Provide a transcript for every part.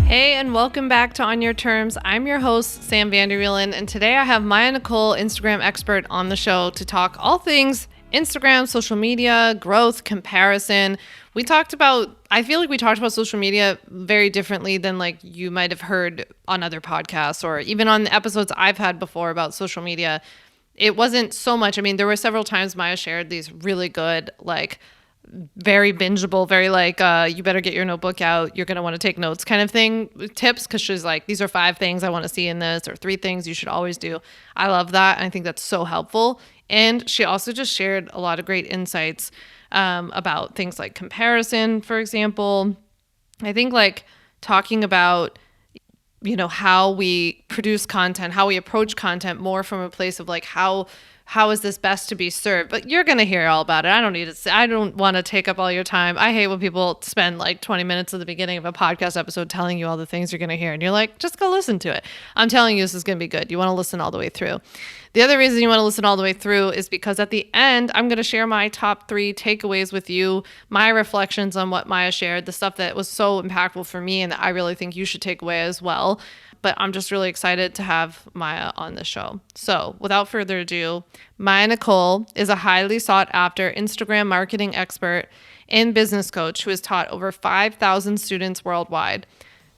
Hey, and welcome back to On Your Terms. I'm your host, Vander, and today I have Maya Nichol, Instagram expert, on the show to talk all things Instagram, social media, growth, comparison. I feel like we talked about social media very differently than like you might have heard on other podcasts or even on the episodes I've had before about social media. It wasn't so much. I mean, there were several times Maya shared these really good, like, very bingeable, very like, you better get your notebook out, you're going to want to take notes kind of thing, tips, because she's like, these are 5 things I want to see in this, or 3 things you should always do. I love that. And I think that's so helpful. And she also just shared a lot of great insights about things like comparison, for example. I think like talking about, how we produce content, how we approach content more from a place of like, how is this best to be served? But you're going to hear all about it. I don't want to take up all your time. I hate when people spend like 20 minutes at the beginning of a podcast episode telling you all the things you're going to hear. And you're like, just go listen to it. I'm telling you, this is going to be good. You want to listen all the way through. The other reason you want to listen all the way through is because at the end, I'm going to share my top 3 takeaways with you, my reflections on what Maya shared, the stuff that was so impactful for me and that I really think you should take away as well. But I'm just really excited to have Maya on the show. So without further ado, Maya Nichol is a highly sought after Instagram marketing expert and business coach who has taught over 5,000 students worldwide.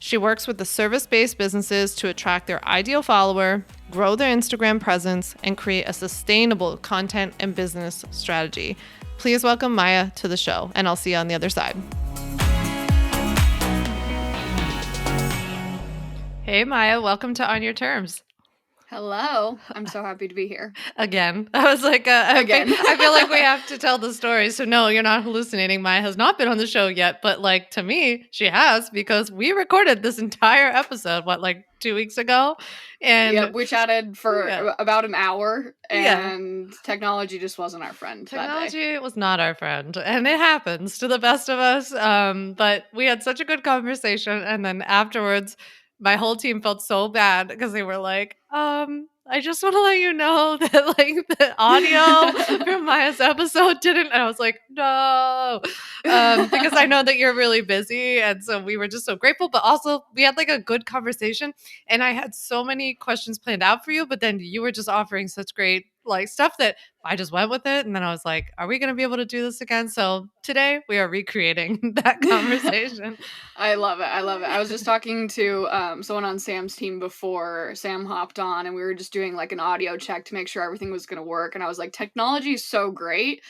She works with the service-based businesses to attract their ideal follower, grow their Instagram presence, and create a sustainable content and business strategy. Please welcome Maya to the show, and I'll see you on the other side. Hey, Maya, welcome to On Your Terms. Hello. I'm so happy to be here. Again. I was like, again. I feel like we have to tell the story. So no, you're not hallucinating. Maya has not been on the show yet, but like to me, she has, because we recorded this entire episode, 2 weeks ago? And we chatted for about an hour, and technology just wasn't our friend. Technology was not our friend, and it happens to the best of us. But we had such a good conversation, and then afterwards, my whole team felt so bad because they were like, I just want to let you know that like the audio from Maya's episode didn't. And I was like, no, because I know that you're really busy. And so we were just so grateful, but also we had like a good conversation, and I had so many questions planned out for you, but then you were just offering such great like stuff that I just went with it. And then I was like, are we going to be able to do this again? So today we are recreating that conversation. I love it. I was just talking to someone on Sam's team before Sam hopped on, and we were just doing like an audio check to make sure everything was going to work. And I was like, technology is so great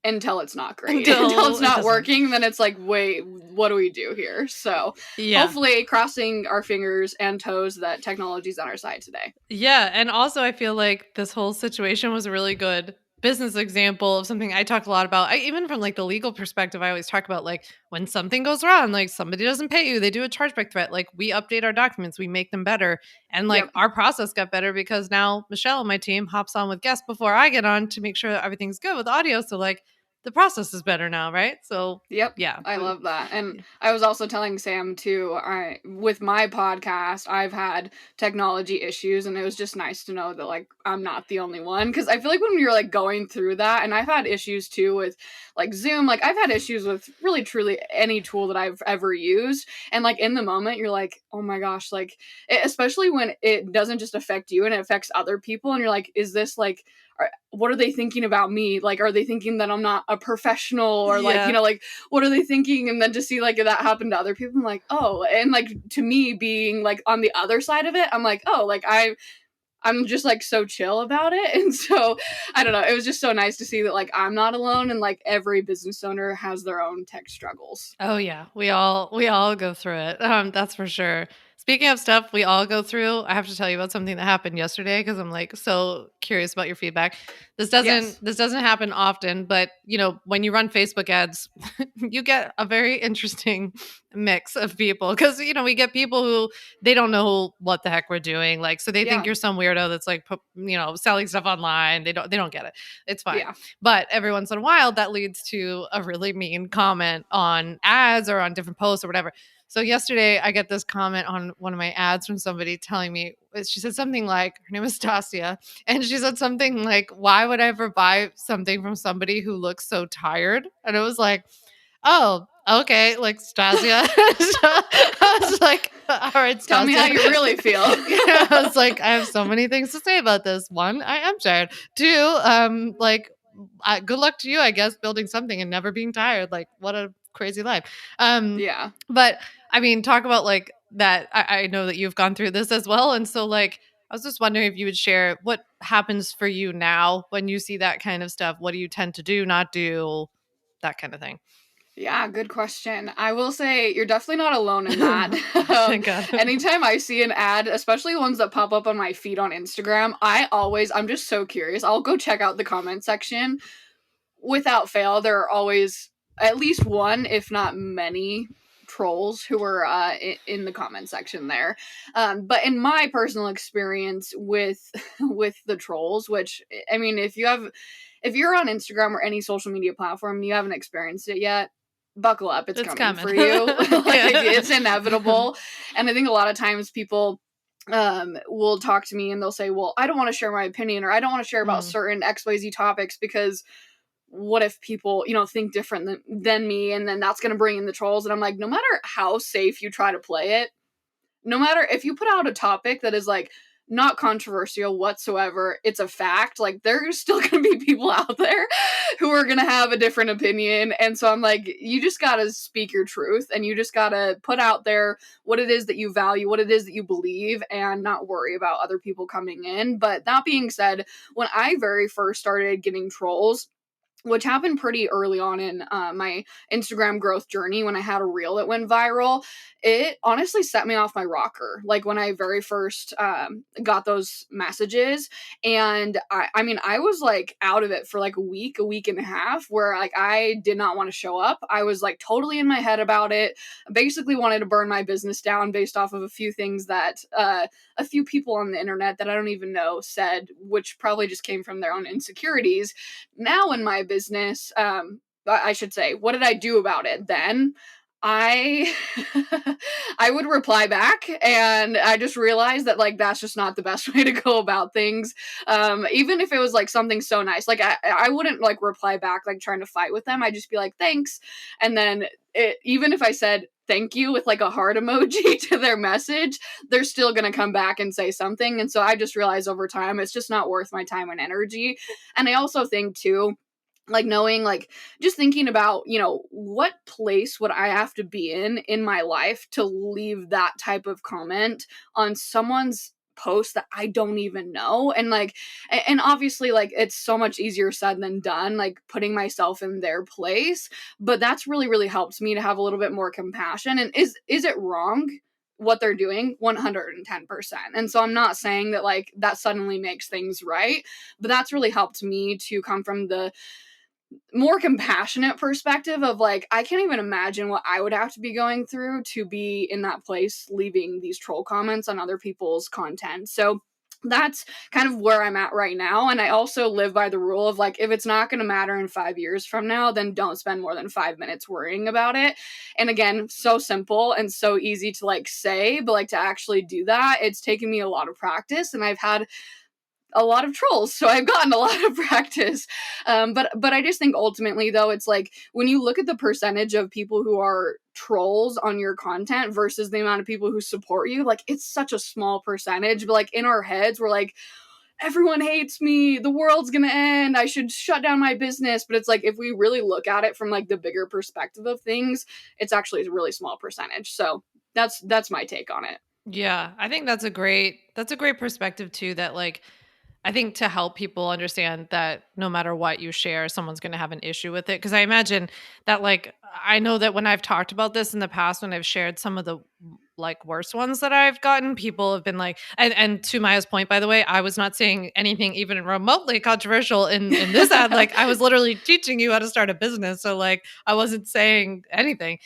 until it's not great. Until it's not working, then it's like, wait, what do we do here? So hopefully crossing our fingers and toes that technology's on our side today. Yeah. And also I feel like this whole situation was a really good business example of something I talked a lot about. Even from like the legal perspective, I always talk about like when something goes wrong, like somebody doesn't pay you, they do a chargeback threat, like we update our documents, we make them better. And like our process got better because now Michelle on my team hops on with guests before I get on to make sure that everything's good with audio. So like the process is better now, right? So yeah, I love that. And I was also telling Sam too, with my podcast, I've had technology issues, and it was just nice to know that like I'm not the only one, because I feel like when you're like going through that, and I've had issues too with like Zoom, like I've had issues with really truly any tool that I've ever used, and like in the moment you're like, oh my gosh, like especially when it doesn't just affect you and it affects other people, and you're like, is this like, what are they thinking about me? Like, are they thinking that I'm not a professional, or like, like what are they thinking? And then to see like that happen to other people, I'm like, oh, and like to me being like on the other side of it, I'm like, oh, like I'm just like so chill about it. And so I don't know, it was just so nice to see that like I'm not alone, and like every business owner has their own tech struggles. Oh yeah, we all go through it. That's for sure. Speaking of stuff we all go through, I have to tell you about something that happened yesterday because I'm like so curious about your feedback. This doesn't happen often, but when you run Facebook ads, you get a very interesting mix of people, because we get people who they don't know what the heck we're doing, like so they think you're some weirdo that's like selling stuff online. They don't get it. It's fine. Yeah. But every once in a while that leads to a really mean comment on ads or on different posts or whatever. So yesterday I get this comment on one of my ads from somebody telling me, she said something like, her name is Stasia, and she said something like, why would I ever buy something from somebody who looks so tired? And it was like, oh, okay, like Stasia. So I was like, All right, Tell me how Stassia. you really feel. Yeah, I was like, I have so many things to say about this. One, I am tired. Two, good luck to you, I guess, building something and never being tired. Like, what a crazy life. Yeah. But I mean, talk about like that. I know that you've gone through this as well. And so, like, I was just wondering if you would share what happens for you now when you see that kind of stuff. What do you tend to do, not do, that kind of thing? Yeah, good question. I will say you're definitely not alone in that. Thank God. Anytime I see an ad, especially ones that pop up on my feed on Instagram, I'm just so curious. I'll go check out the comment section. Without fail, there are always at least one, if not many, trolls who are in the comment section there. But in my personal experience with with the trolls, which I mean, if you're on Instagram or any social media platform and you haven't experienced it yet, buckle up, it's coming for you. Like, it's inevitable. And I think a lot of times people will talk to me and they'll say, well, I don't want to share my opinion, or I don't want to share about certain XYZ topics because what if people, think different than me, and then that's going to bring in the trolls. And I'm like, no matter how safe you try to play it, no matter if you put out a topic that is like not controversial whatsoever, it's a fact, like there's still going to be people out there who are going to have a different opinion. And so I'm like, you just got to speak your truth, and you just got to put out there what it is that you value, what it is that you believe, and not worry about other people coming in. But that being said, when I very first started getting trolls, which happened pretty early on in my Instagram growth journey, when I had a reel that went viral, it honestly set me off my rocker. Like when I very first got those messages, and I mean, I was like out of it for like a week and a half, where like I did not want to show up. I was like totally in my head about it. Basically wanted to burn my business down based off of a few things that a few people on the internet that I don't even know said, which probably just came from their own insecurities. Now in my business, I should say, what did I do about it then? I I would reply back, and I just realized that like that's just not the best way to go about things. Even if it was like something so nice, like I wouldn't like reply back like trying to fight with them. I'd just be like thanks, and then even if I said thank you with like a heart emoji to their message, they're still gonna come back and say something. And so I just realized over time it's just not worth my time and energy. And I also think too, like knowing, like just thinking about, what place would I have to be in my life to leave that type of comment on someone's post that I don't even know. And like, and obviously like it's so much easier said than done, like putting myself in their place, but that's really, really helped me to have a little bit more compassion. And is it wrong what they're doing? 110%. And so I'm not saying that like that suddenly makes things right, but that's really helped me to come from the more compassionate perspective of like, I can't even imagine what I would have to be going through to be in that place, leaving these troll comments on other people's content. So that's kind of where I'm at right now. And I also live by the rule of like, if it's not going to matter in 5 years from now, then don't spend more than 5 minutes worrying about it. And again, so simple and so easy to like say, but like to actually do that, it's taken me a lot of practice, and I've had a lot of trolls, so I've gotten a lot of practice. But I just think ultimately though, it's like when you look at the percentage of people who are trolls on your content versus the amount of people who support you, like it's such a small percentage. But like in our heads we're like, everyone hates me, the world's gonna end, I should shut down my business. But it's like, if we really look at it from like the bigger perspective of things, it's actually a really small percentage. So that's my take on it. Yeah, I think that's a great perspective too, that like I think to help people understand that no matter what you share, someone's going to have an issue with it. Cause I imagine that, like, I know that when I've talked about this in the past, when I've shared some of the like worst ones that I've gotten, people have been like, and to Maya's point, by the way, I was not saying anything even remotely controversial in this ad. Like I was literally teaching you how to start a business. So like I wasn't saying anything.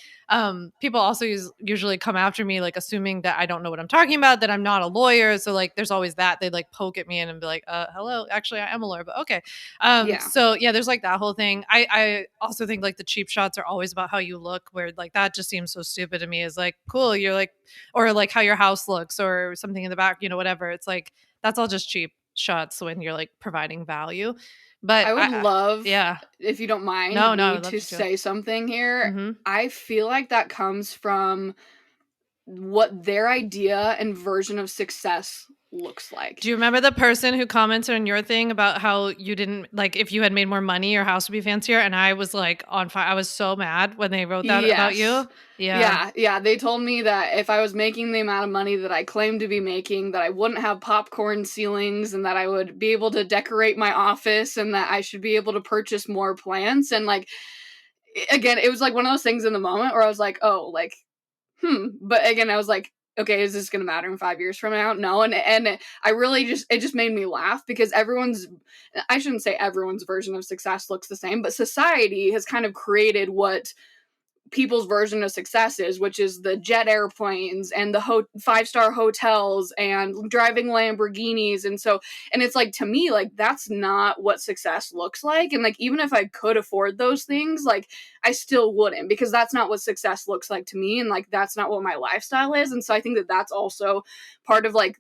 People also usually come after me, like assuming that I don't know what I'm talking about, that I'm not a lawyer. So like, there's always that they like poke at me and be like, hello, actually I am a lawyer, but okay. Yeah. So yeah, there's like that whole thing. I also think like the cheap shots are always about how you look, where like that just seems so stupid to me. Is like, cool, you're like, or like how your house looks or something in the back, whatever. It's like, that's all just cheap shots when you're like providing value. But I would love, yeah, if you don't mind, no, me to say something here. Mm-hmm. I feel like that comes from what their idea and version of success looks like. Do you remember the person who commented on your thing about how you didn't, like, if you had made more money, your house would be fancier? And I was like on fire. I was so mad when they wrote that about Yes. you. Yeah. Yeah. They told me that if I was making the amount of money that I claimed to be making, that I wouldn't have popcorn ceilings and that I would be able to decorate my office and that I should be able to purchase more plants. And like, again, it was like one of those things in the moment where I was like, oh, like, But again, I was like, okay, is this going to matter in 5 years from now? No. And I really it just made me laugh because I shouldn't say everyone's version of success looks the same, but society has kind of created what people's version of success is, which is the jet airplanes and the 5-star hotels and driving Lamborghinis. And it's like, to me, like, that's not what success looks like. And like, even if I could afford those things, like, I still wouldn't, because that's not what success looks like to me. And like, that's not what my lifestyle is. And so I think that that's also part of like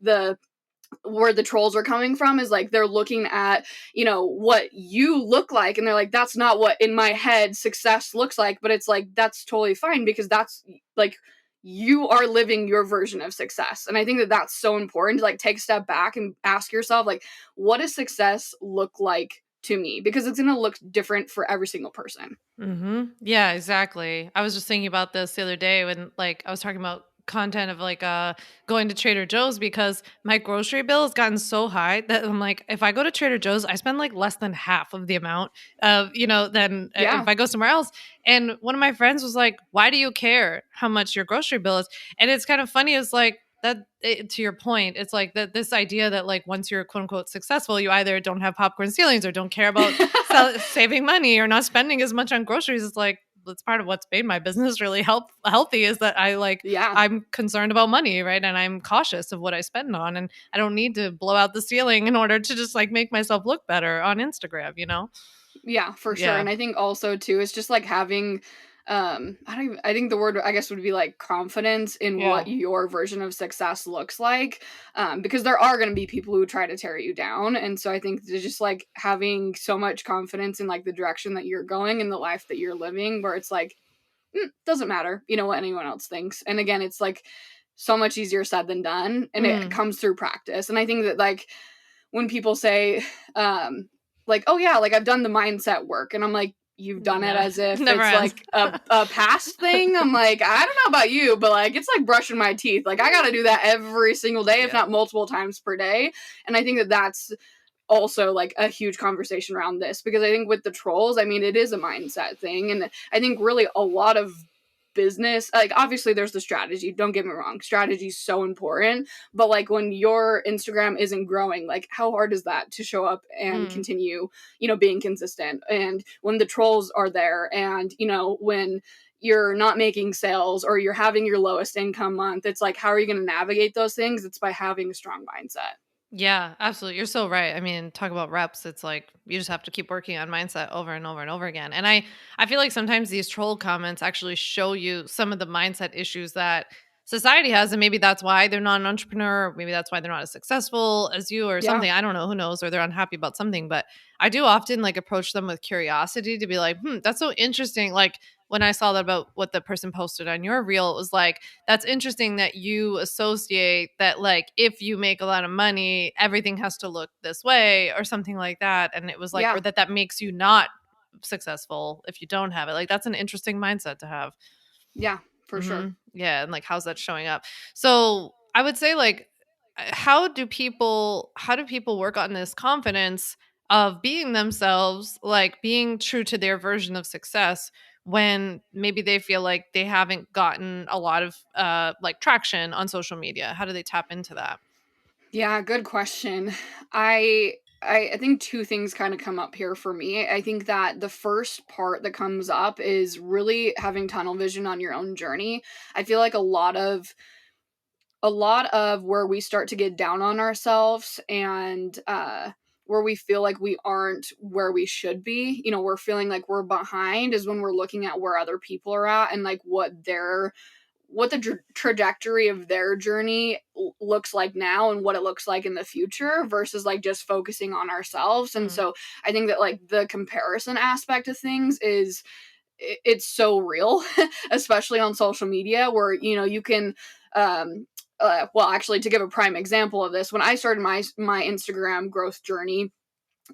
where the trolls are coming from, is like they're looking at, what you look like, and they're like, that's not what in my head success looks like. But it's like, that's totally fine, because that's like, you are living your version of success. And I think that that's so important to like take a step back and ask yourself, like, what does success look like to me? Because it's going to look different for every single person. Yeah, exactly. I was just thinking about this the other day when, like, I was talking about content of like going to Trader Joe's, because my grocery bill has gotten so high that I'm like, if I go to Trader Joe's, I spend like less than half of the amount of, than Yeah. if I go somewhere else. And one of my friends was like, why do you care how much your grocery bill is? And it's kind of funny. It's like, to your point, it's like that this idea that like once you're quote unquote successful, you either don't have popcorn ceilings or don't care about saving money or not spending as much on groceries. It's like, that's part of what's made my business really healthy, is that Yeah. I'm concerned about money, right? And I'm cautious of what I spend on, and I don't need to blow out the ceiling in order to just like make myself look better on Instagram, Yeah, for sure. Yeah. And I think also too, it's just like having I think the word, I guess, would be like confidence in Yeah. what your version of success looks like. Because there are going to be people who try to tear you down. And so I think just like having so much confidence in like the direction that you're going and the life that you're living, where it's like, doesn't matter, what anyone else thinks. And again, it's like so much easier said than done. And it comes through practice. And I think that like when people say, like, oh yeah, like I've done the mindset work, and I'm like, you've done it as if Never it's has. like a past thing. I'm like, I don't know about you, but like, it's like brushing my teeth. Like, I got to do that every single day, if not multiple times per day. And I think that that's also like a huge conversation around this, because I think with the trolls, I mean, it is a mindset thing. And I think really a lot of business, like, obviously there's the strategy, don't get me wrong, strategy is so important, but like when your Instagram isn't growing, like how hard is that to show up and continue being consistent? And when the trolls are there, and when you're not making sales or you're having your lowest income month, it's like, how are you going to navigate those things? It's by having a strong mindset. Yeah, absolutely. You're so right. I mean, talk about reps. It's like you just have to keep working on mindset over and over and over again. And I feel like sometimes these troll comments actually show you some of the mindset issues that society has, and maybe that's why they're not an entrepreneur, or maybe that's why they're not as successful as you or Yeah. something. I don't know, who knows, or they're unhappy about something. But I do often like approach them with curiosity to be like, that's so interesting. Like when I saw that about what the person posted on your reel, it was like, that's interesting that you associate that, like, if you make a lot of money, everything has to look this way or something like that. And it was like, Yeah. or that makes you not successful if you don't have it. Like, that's an interesting mindset to have. Yeah, for sure. Yeah. And like, how's that showing up? So I would say, like, how do people work on this confidence of being themselves, like being true to their version of success, when maybe they feel like they haven't gotten a lot of like traction on social media? How do they tap into that? Yeah, good question. I think two things kind of come up here for me. I think that the first part that comes up is really having tunnel vision on your own journey. I feel like a lot of where we start to get down on ourselves, and where we feel like we aren't where we should be, we're feeling like we're behind, is when we're looking at where other people are at, and like what the trajectory of their journey looks like now and what it looks like in the future, versus like just focusing on ourselves. And so I think that like the comparison aspect of things it's so real, especially on social media where, you know, you can, well, actually, to give a prime example of this, when I started my Instagram growth journey,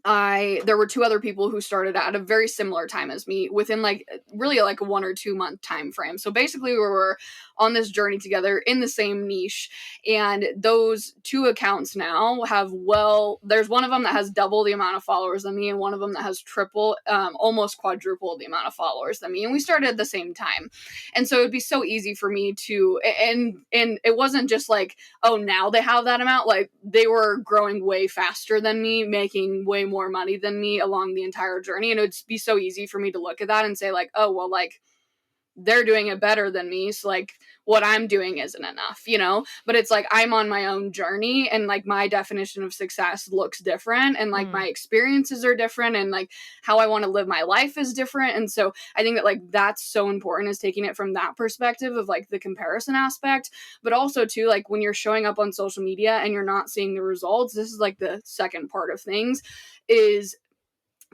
there were two other people who started at a very similar time as me within like really like a 1 or 2 month time frame. So basically we were on this journey together in the same niche, and those two accounts now have, well, there's one of them that has double the amount of followers than me and one of them that has triple, almost quadruple the amount of followers than me, and we started at the same time. And so it'd be so easy for me to, and it wasn't just like, oh, now they have that amount. Like, they were growing way faster than me, making way more money than me along the entire journey. And it would be so easy for me to look at that and say like, oh, well, like, they're doing it better than me, so like what I'm doing isn't enough, you know? But it's like I'm on my own journey, and like my definition of success looks different, and like my experiences are different, and like how I want to live my life is different. And so I think that like that's so important, is taking it from that perspective of like the comparison aspect. But also too, like when you're showing up on social media and you're not seeing the results, this is like the second part of things, is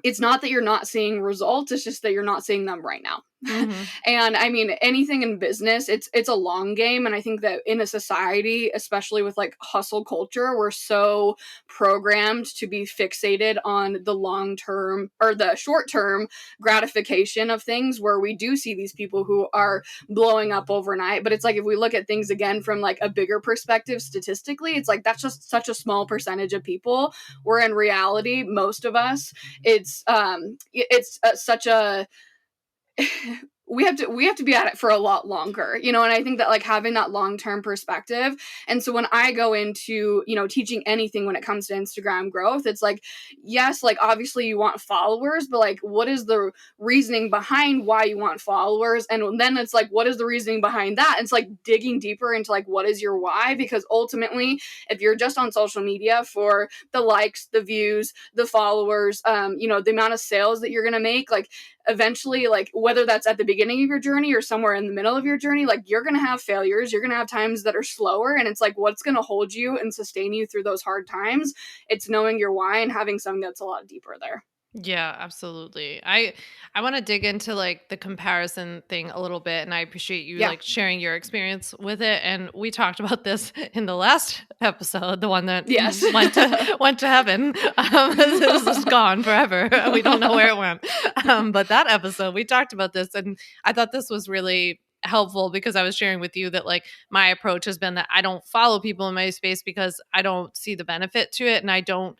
it's not that you're not seeing results, it's just that you're not seeing them right now. Mm-hmm. And I mean, anything in business, it's a long game. And I think that in a society, especially with like hustle culture, we're so programmed to be fixated on the long term or the short term gratification of things, where we do see these people who are blowing up overnight. But it's like, if we look at things again from like a bigger perspective, statistically, it's like that's just such a small percentage of people, where in reality, most of us, it's such a we have to be at it for a lot longer, you know. And I think that like having that long-term perspective, and so when I go into, you know, teaching anything when it comes to Instagram growth, it's like, yes, like obviously you want followers, but like what is the reasoning behind why you want followers? And then it's like, what is the reasoning behind that? It's like digging deeper into like, what is your why? Because ultimately, if you're just on social media for the likes, the views, the followers, you know, the amount of sales that you're gonna make, like eventually, like whether that's at the beginning of your journey or somewhere in the middle of your journey, like you're going to have failures, you're going to have times that are slower, and it's like, what's going to hold you and sustain you through those hard times? It's knowing your why and having something that's a lot deeper there. Yeah, absolutely. I want to dig into like the comparison thing a little bit, and I appreciate you like sharing your experience with it. And we talked about this in the last episode, the one that went to heaven. This is gone forever. We don't know where it went. But that episode, we talked about this, and I thought this was really helpful because I was sharing with you that like my approach has been that I don't follow people in my space because I don't see the benefit to it, and I don't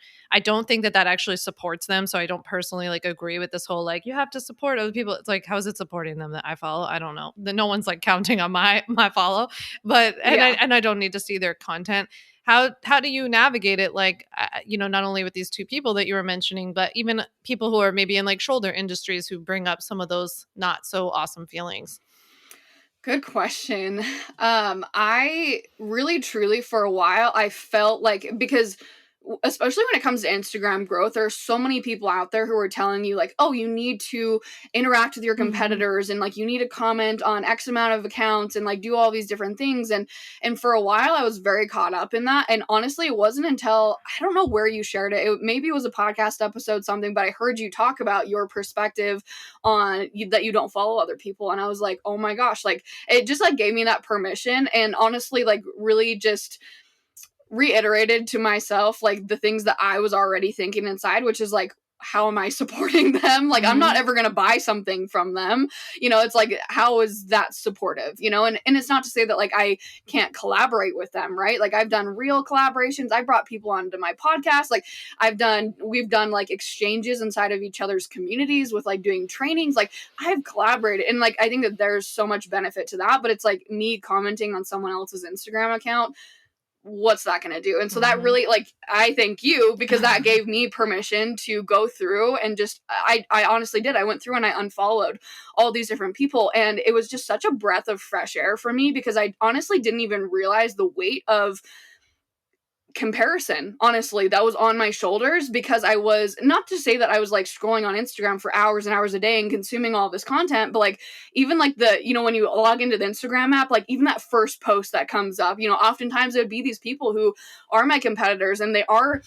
think that actually supports them. So I don't personally like agree with this whole like you have to support other people. It's like, how is it supporting them that I follow? I don't know. No one's like counting on my follow, but and I don't need to see their content. How do you navigate it? Like, you know, not only with these two people that you were mentioning, but even people who are maybe in like shoulder industries who bring up some of those not so awesome feelings. Good question. I really, truly, for a while, I felt like, because especially when it comes to Instagram growth, there are so many people out there who are telling you like, oh, you need to interact with your competitors, and like you need to comment on X amount of accounts and like do all these different things. And for a while I was very caught up in that. And honestly, it wasn't until, I don't know where you shared it, maybe it was a podcast episode, something, but I heard you talk about your perspective on that you don't follow other people. And I was like, oh my gosh, like it just like gave me that permission, and honestly like really just reiterated to myself like the things that I was already thinking inside, which is like, how am I supporting them? Like, I'm not ever going to buy something from them. You know, it's like, how is that supportive? You know, and it's not to say that like I can't collaborate with them, right? Like I've done real collaborations. I brought people onto my podcast. Like we've done like exchanges inside of each other's communities with like doing trainings. Like I've collaborated, and like I think that there's so much benefit to that. But it's like me commenting on someone else's Instagram account, what's that going to do? And so that really, like, I thank you, because that gave me permission to go through and just, I honestly did. I went through and I unfollowed all these different people. And it was just such a breath of fresh air for me, because I honestly didn't even realize the weight of comparison, honestly, that was on my shoulders, because I was, not to say that I was like scrolling on Instagram for hours and hours a day and consuming all this content, but like even like the, you know, when you log into the Instagram app, like even that first post that comes up, you know, oftentimes it would be these people who are my competitors, and they are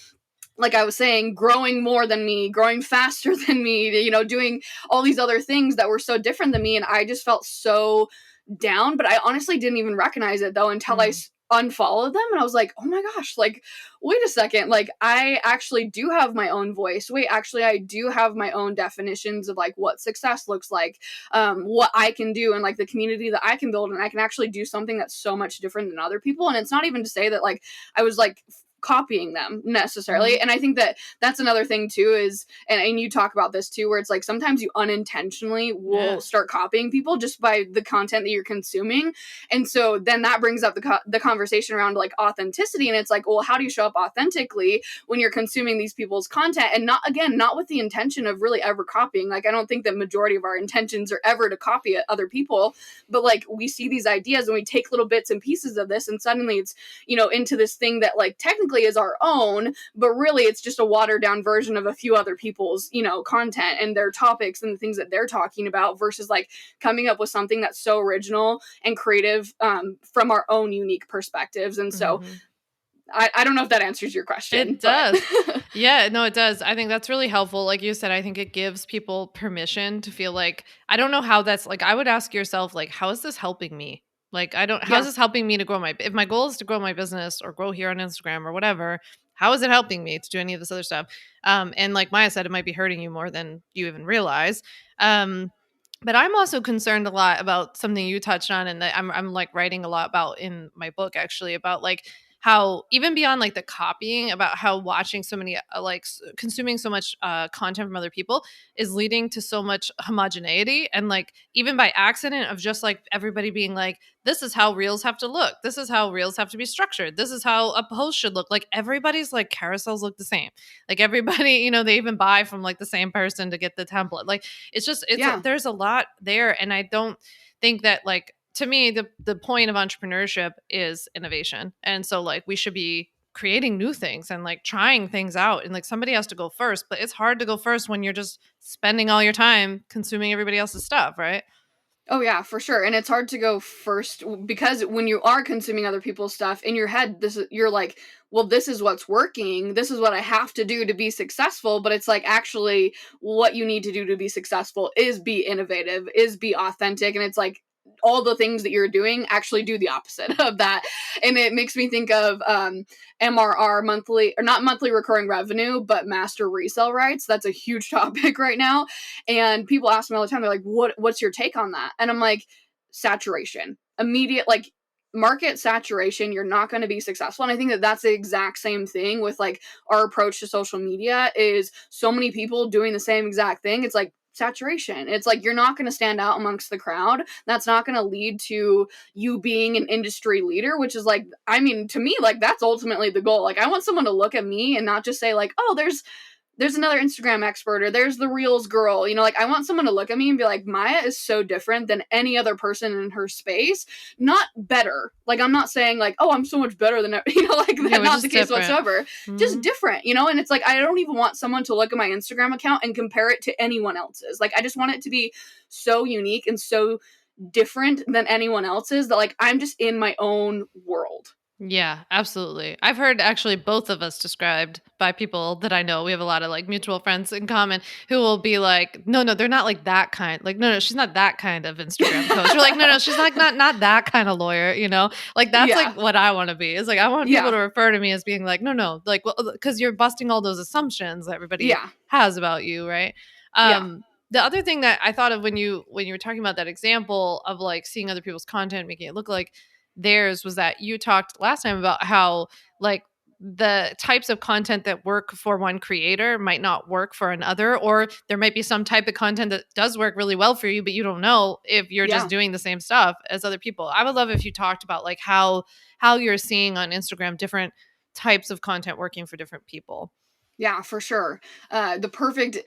like I was saying, growing more than me, growing faster than me, you know, doing all these other things that were so different than me. And I just felt so down, but I honestly didn't even recognize it though until I unfollowed them. And I was like, oh my gosh, like, wait a second, like I actually do have my own voice. Wait, actually I do have my own definitions of like what success looks like, what I can do, and like the community that I can build, and I can actually do something that's so much different than other people. And it's not even to say that like I was like copying them necessarily. And I think that that's another thing too is, and you talk about this too, where it's like sometimes you unintentionally will start copying people just by the content that you're consuming. And so then that brings up the conversation around like authenticity. And it's like, well, how do you show up authentically when you're consuming these people's content? And not with the intention of really ever copying. Like, I don't think that majority of our intentions are ever to copy other people, but like we see these ideas and we take little bits and pieces of this, and suddenly it's, you know, into this thing that like technically is our own, but really it's just a watered down version of a few other people's, you know, content and their topics and the things that they're talking about, versus like coming up with something that's so original and creative from our own unique perspectives. And so I don't know if that answers your question. It does. Yeah, no, it does. I think that's really helpful. Like you said, I think it gives people permission to feel like, I don't know how that's like, I would ask yourself, like, how is this helping me? Like, how is this helping me to grow if my goal is to grow my business or grow here on Instagram or whatever, how is it helping me to do any of this other stuff? And like Maya said, it might be hurting you more than you even realize. But I'm also concerned a lot about something you touched on, and that I'm like writing a lot about in my book, actually, about like how even beyond like the copying, about how watching so many consuming so much content from other people is leading to so much homogeneity, and like even by accident of just like everybody being like, this is how reels have to look, this is how reels have to be structured, this is how a post should look. Like everybody's like carousels look the same, like everybody, you know, they even buy from like the same person to get the template. Like there's a lot there, and I don't think that, like, to me, the point of entrepreneurship is innovation. And so like we should be creating new things and like trying things out, and like somebody has to go first, but it's hard to go first when you're just spending all your time consuming everybody else's stuff, right? Oh yeah, for sure. And it's hard to go first because when you are consuming other people's stuff in your head, you're like, well, this is what's working. This is what I have to do to be successful. But it's like, actually what you need to do to be successful is be innovative, is be authentic. And it's like, all the things that you're doing actually do the opposite of that. And it makes me think of MRR, monthly, or not monthly recurring revenue, but master resale rights. That's a huge topic right now. And people ask me all the time, they're like, what's your take on that? And I'm like, saturation, immediate, like market saturation. You're not going to be successful. And I think that that's the exact same thing with like our approach to social media, is so many people doing the same exact thing. It's like saturation. It's like, you're not going to stand out amongst the crowd. That's not going to lead to you being an industry leader, which is like, I mean, to me, like that's ultimately the goal. Like I want someone to look at me and not just say like, oh, there's another Instagram expert, or there's the Reels girl, you know, like I want someone to look at me and be like, Maya is so different than any other person in her space. Not better. Like, I'm not saying like, oh, I'm so much better than, you know, like that's not the case whatsoever. Mm-hmm. Just different, you know? And it's like, I don't even want someone to look at my Instagram account and compare it to anyone else's. Like, I just want it to be so unique and so different than anyone else's that like, I'm just in my own world. Yeah, absolutely. I've heard actually both of us described by people that I know. We have a lot of like mutual friends in common who will be like, no, they're not like that kind. Like, no, she's not that kind of Instagram coach. We're like, no, she's like not that kind of lawyer, you know? Like that's like what I want to be. It's like, I want people to refer to me as being like, no, like, well, because you're busting all those assumptions that everybody has about you, right? The other thing that I thought of when you were talking about that example of like seeing other people's content, making it look like theirs, was that you talked last time about how like the types of content that work for one creator might not work for another, or there might be some type of content that does work really well for you, but you don't know if you're just doing the same stuff as other people. I would love if you talked about like how you're seeing on Instagram different types of content working for different people. Yeah, for sure. The perfect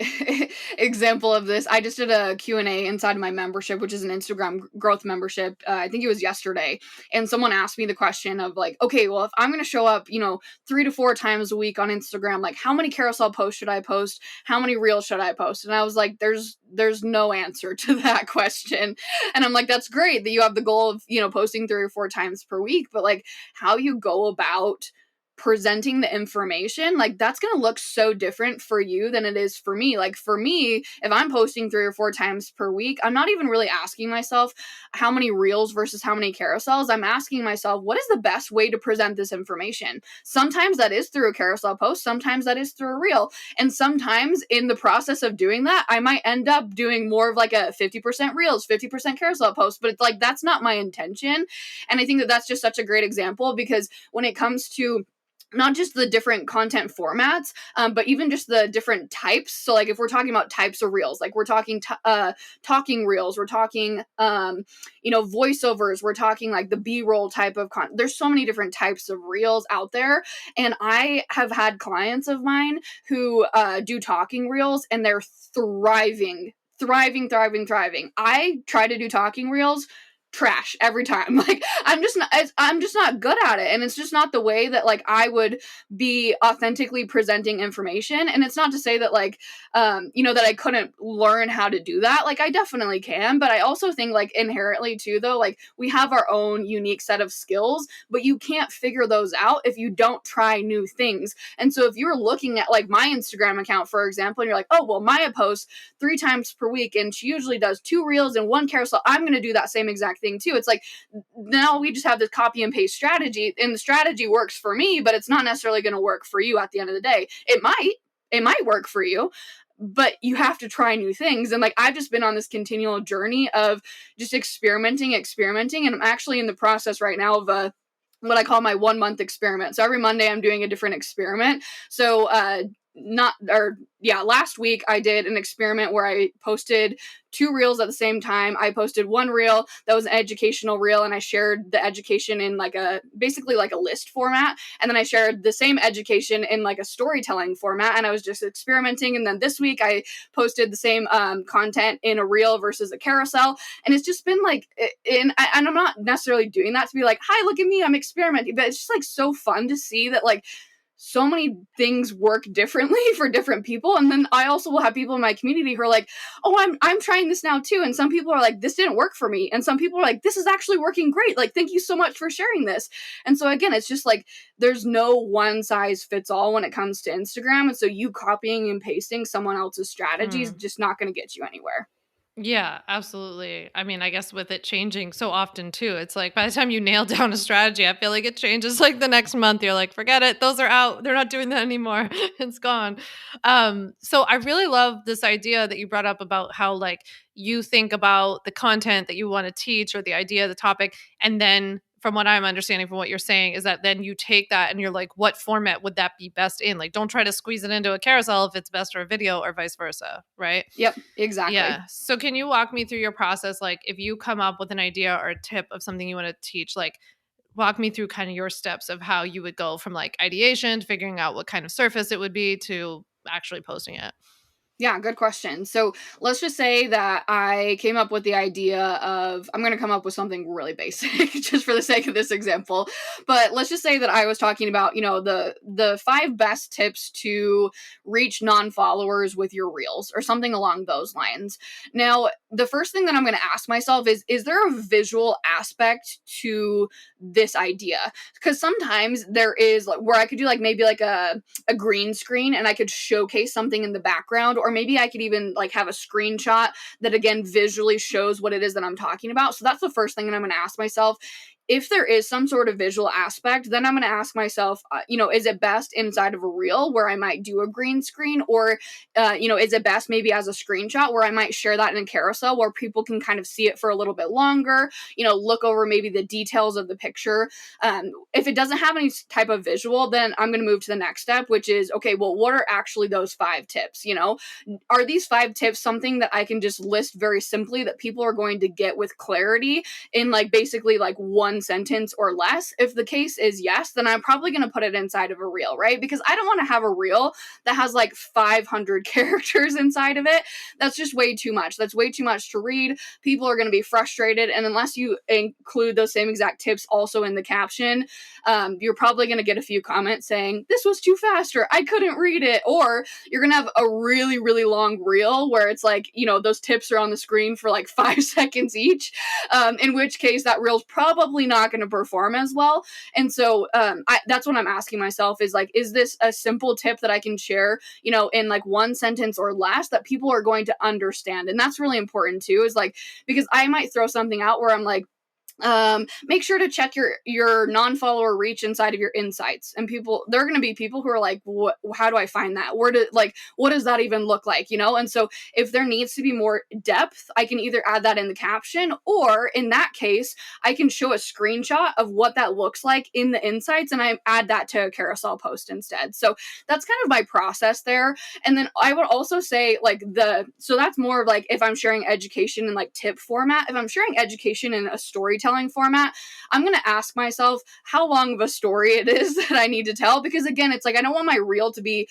example of this, I just did a Q&A inside of my membership, which is an Instagram growth membership. I think it was yesterday. And someone asked me the question of like, okay, well, if I'm going to show up, 3 to 4 times a week on Instagram, like how many carousel posts should I post? How many reels should I post? And I was like, there's no answer to that question. And I'm like, that's great that you have the goal of, posting 3 or 4 times per week, but like how you go about presenting the information, like that's going to look so different for you than it is for me. Like for me, if I'm posting 3 or 4 times per week, I'm not even really asking myself how many reels versus how many carousels. I'm asking myself, what is the best way to present this information? Sometimes that is through a carousel post, sometimes that is through a reel. And sometimes in the process of doing that, I might end up doing more of like a 50% reels, 50% carousel posts, but it's like, that's not my intention. And I think that that's just such a great example, because when it comes to not just the different content formats, but even just the different types. So like if we're talking about types of reels, like we're talking talking reels, we're talking voiceovers, we're talking like the B-roll type of content. There's so many different types of reels out there, and I have had clients of mine who do talking reels, and they're thriving. I try to do talking reels, trash every time. Like I'm just not good at it, and it's just not the way that like I would be authentically presenting information. And it's not to say that like that I couldn't learn how to do that. Like I definitely can, but I also think like inherently too though, like we have our own unique set of skills, but you can't figure those out if you don't try new things. And so if you're looking at like my Instagram account, for example, and you're like, oh well, Maya posts 3 times per week and she usually does 2 reels and 1 carousel, I'm going to do that same exact thing too. It's like now we just have this copy and paste strategy, and the strategy works for me, but it's not necessarily going to work for you at the end of the day. It might work for you, but you have to try new things. And like I've just been on this continual journey of just experimenting, and I'm actually in the process right now of what I call my 1 month experiment. So every Monday I'm doing a different experiment. So last week I did an experiment where I posted 2 reels at the same time. I posted 1 reel that was an educational reel, and I shared the education in like basically like a list format. And then I shared the same education in like a storytelling format, and I was just experimenting. And then this week I posted the same content in a reel versus a carousel. And it's just been like, and I'm not necessarily doing that to be like, hi, look at me, I'm experimenting, but it's just like so fun to see that like so many things work differently for different people. And then I also will have people in my community who are like, oh, I'm trying this now too. And some people are like, this didn't work for me. And some people are like, this is actually working great. Like, thank you so much for sharing this. And so again, it's just like, there's no one size fits all when it comes to Instagram. And so you copying and pasting someone else's strategy is just not going to get you anywhere. Yeah, absolutely. I mean, I guess with it changing so often too, it's like by the time you nail down a strategy, I feel like it changes like the next month. You're like, forget it. Those are out. They're not doing that anymore. It's gone. So I really love this idea that you brought up about how like you think about the content that you want to teach or the idea, the topic, and then from what I'm understanding from what you're saying is that then you take that and you're like, what format would that be best in? Like, don't try to squeeze it into a carousel if it's best for a video or vice versa. Right. Yep, exactly. Yeah. So can you walk me through your process? Like if you come up with an idea or a tip of something you want to teach, like walk me through kind of your steps of how you would go from like ideation to figuring out what kind of surface it would be to actually posting it. Yeah, good question. So let's just say that I came up with the idea of, I'm going to come up with something really basic just for the sake of this example. But let's just say that I was talking about, the 5 best tips to reach non-followers with your reels or something along those lines. Now, the first thing that I'm going to ask myself is there a visual aspect to this idea? Because sometimes there is like where I could do like maybe like a green screen and I could showcase something in the background, or maybe I could even like have a screenshot that again visually shows what it is that I'm talking about. So that's the first thing that I'm going to ask myself. If there is some sort of visual aspect, then I'm going to ask myself, is it best inside of a reel where I might do a green screen, or, is it best maybe as a screenshot where I might share that in a carousel where people can kind of see it for a little bit longer, look over maybe the details of the picture. If it doesn't have any type of visual, then I'm going to move to the next step, which is, okay, well, what are actually those 5 tips? Are these 5 tips something that I can just list very simply that people are going to get with clarity in like basically like one sentence or less? If the case is yes, then I'm probably going to put it inside of a reel, right? Because I don't want to have a reel that has like 500 characters inside of it. That's just way too much. That's way too much to read. People are going to be frustrated. And unless you include those same exact tips also in the caption, you're probably going to get a few comments saying, this was too fast, or I couldn't read it. Or you're going to have a really, really long reel where it's like, those tips are on the screen for like 5 seconds each. In which case that reel's probably not going to perform as well. And so that's what I'm asking myself is like, is this a simple tip that I can share, you know, in like one sentence or less that people are going to understand? And that's really important too, is like, because I might throw something out where I'm like, make sure to check your non-follower reach inside of your insights. And people, there are going to be people who are like, how do I find that? What does that even look like? You know? And so if there needs to be more depth, I can either add that in the caption, or in that case, I can show a screenshot of what that looks like in the insights, and I add that to a carousel post instead. So that's kind of my process there. And then I would also say like so that's more of like if I'm sharing education in like tip format. If I'm sharing education in a storytelling format, I'm going to ask myself how long of a story it is that I need to tell, because again, it's like I don't want my reel to be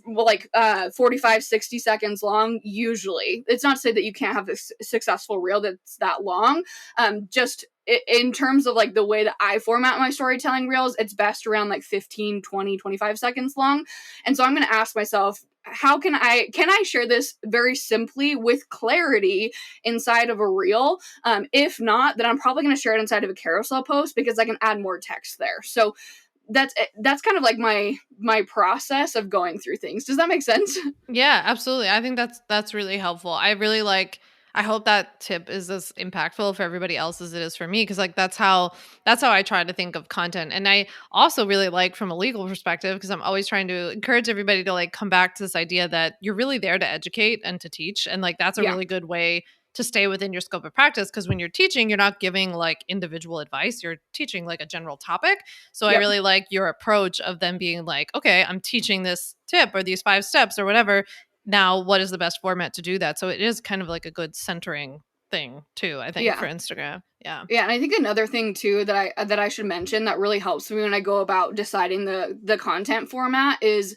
like 45 60 seconds long. Usually it's not to say that you can't have a successful reel that's that long. Just in terms of like the way that I format my storytelling reels, it's best around like 15 20 25 seconds long. And so I'm going to ask myself, how can I share this very simply with clarity inside of a reel? If not, then I'm probably going to share it inside of a carousel post, because I can add more text there. So that's kind of like my process of going through things. Does that make sense? Yeah, absolutely. I think that's really helpful. I hope that tip is as impactful for everybody else as it is for me, because like that's how I try to think of content. And I also really like from a legal perspective, because I'm always trying to encourage everybody to like come back to this idea that you're really there to educate and to teach, and like that's a Yeah. really good way to stay within your scope of practice, because when you're teaching, you're not giving like individual advice, you're teaching like a general topic. So I Yep. really like your approach of them being like, okay, I'm teaching this tip or these 5 steps or whatever. Now, what is the best format to do that? So it is kind of like a good centering thing too, I think, Yeah. for Instagram. Yeah. Yeah, and I think another thing too that I should mention that really helps me when I go about deciding the content format is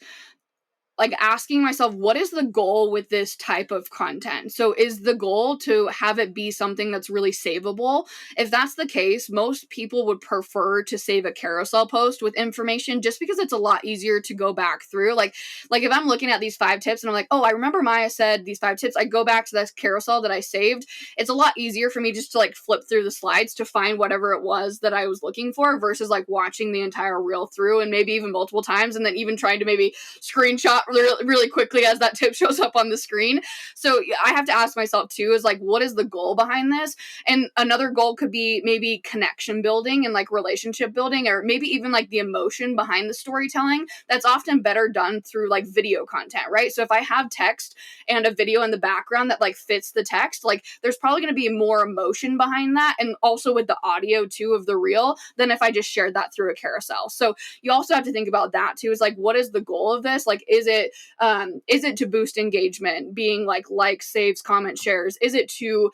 like asking myself, what is the goal with this type of content? So is the goal to have it be something that's really savable? If that's the case, most people would prefer to save a carousel post with information, just because it's a lot easier to go back through. Like if I'm looking at these 5 tips and I'm like, oh, I remember Maya said these 5 tips, I go back to this carousel that I saved. It's a lot easier for me just to like flip through the slides to find whatever it was that I was looking for, versus like watching the entire reel through, and maybe even multiple times, and then even trying to maybe screenshot really quickly as that tip shows up on the screen. So I have to ask myself too, is like, what is the goal behind this? And another goal could be maybe connection building and like relationship building, or maybe even like the emotion behind the storytelling. That's often better done through like video content, right? So if I have text and a video in the background that like fits the text, like there's probably going to be more emotion behind that, and also with the audio too of the reel, than if I just shared that through a carousel. So you also have to think about that too, is like, what is the goal of this? Like, is it to boost engagement, being like likes, saves, comments, shares? Is it to